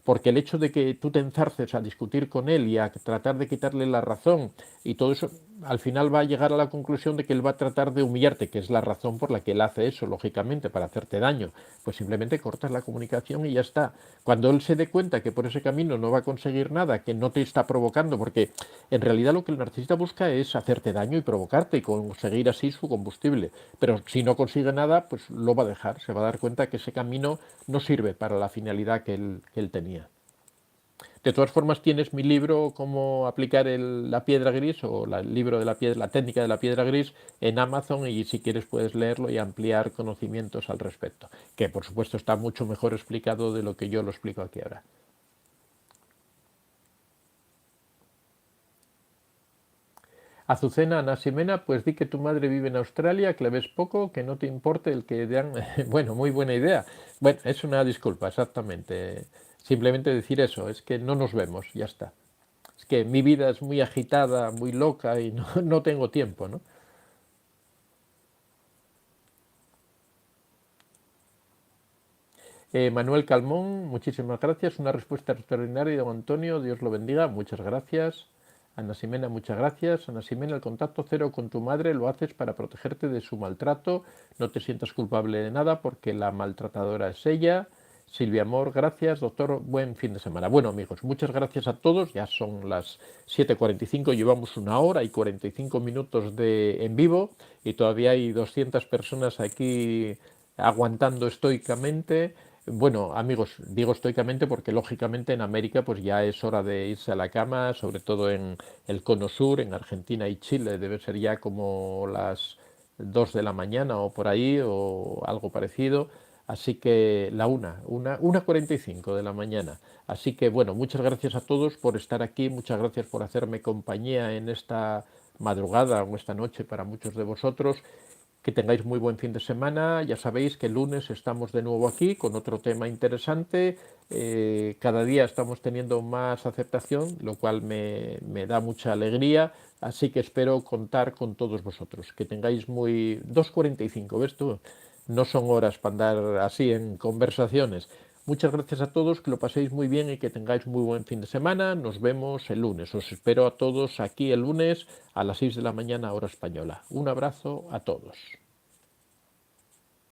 porque el hecho de que tú te enzarces a discutir con él y a tratar de quitarle la razón y todo eso, al final va a llegar a la conclusión de que él va a tratar de humillarte, que es la razón por la que él hace eso, lógicamente, para hacerte daño. Pues simplemente cortas la comunicación y ya está. Cuando él se dé cuenta que por ese camino no va a conseguir nada, que no te está provocando, porque en realidad lo que el narcisista busca es hacerte daño y provocarte y conseguir así su combustible. Pero si no consigue nada, pues lo va a dejar. Se va a dar cuenta que ese camino no sirve para la finalidad que él tenía. De todas formas, tienes mi libro, Cómo aplicar la piedra gris, o el libro de la técnica de la piedra gris, en Amazon, y si quieres puedes leerlo y ampliar conocimientos al respecto. Que por supuesto está mucho mejor explicado de lo que yo lo explico aquí ahora. Azucena Nasimena, pues di que tu madre vive en Australia, que la ves poco, que no te importe el que dan. Bueno, muy buena idea. Bueno, es una disculpa, exactamente. Simplemente decir eso, es que no nos vemos, ya está. Es que mi vida es muy agitada, muy loca y no tengo tiempo, ¿no? Manuel Calmón, muchísimas gracias. Una respuesta extraordinaria, don Antonio. Dios lo bendiga. Muchas gracias. Ana Simena, muchas gracias. Ana Simena, el contacto cero con tu madre lo haces para protegerte de su maltrato. No te sientas culpable de nada porque la maltratadora es ella. Silvia Amor, gracias. Doctor, buen fin de semana. Bueno, amigos, muchas gracias a todos. Ya son las 7:45, llevamos 1 hora y 45 minutos en vivo y todavía hay 200 personas aquí aguantando estoicamente. Bueno, amigos, digo estoicamente porque lógicamente en América pues ya es hora de irse a la cama, sobre todo en el cono sur, en Argentina y Chile, debe ser ya como las 2 de la mañana o por ahí o algo parecido. Así que la 1:45 de la mañana. Así que bueno, muchas gracias a todos por estar aquí, muchas gracias por hacerme compañía en esta madrugada o esta noche para muchos de vosotros. Que tengáis muy buen fin de semana. Ya sabéis que el lunes estamos de nuevo aquí con otro tema interesante. Cada día estamos teniendo más aceptación, lo cual me da mucha alegría. Así que espero contar con todos vosotros. Que tengáis muy... 2:45, ¿ves tú? No son horas para andar así en conversaciones. Muchas gracias a todos, que lo paséis muy bien y que tengáis muy buen fin de semana. Nos vemos el lunes. Os espero a todos aquí el lunes a las 6 de la mañana hora española. Un abrazo a todos.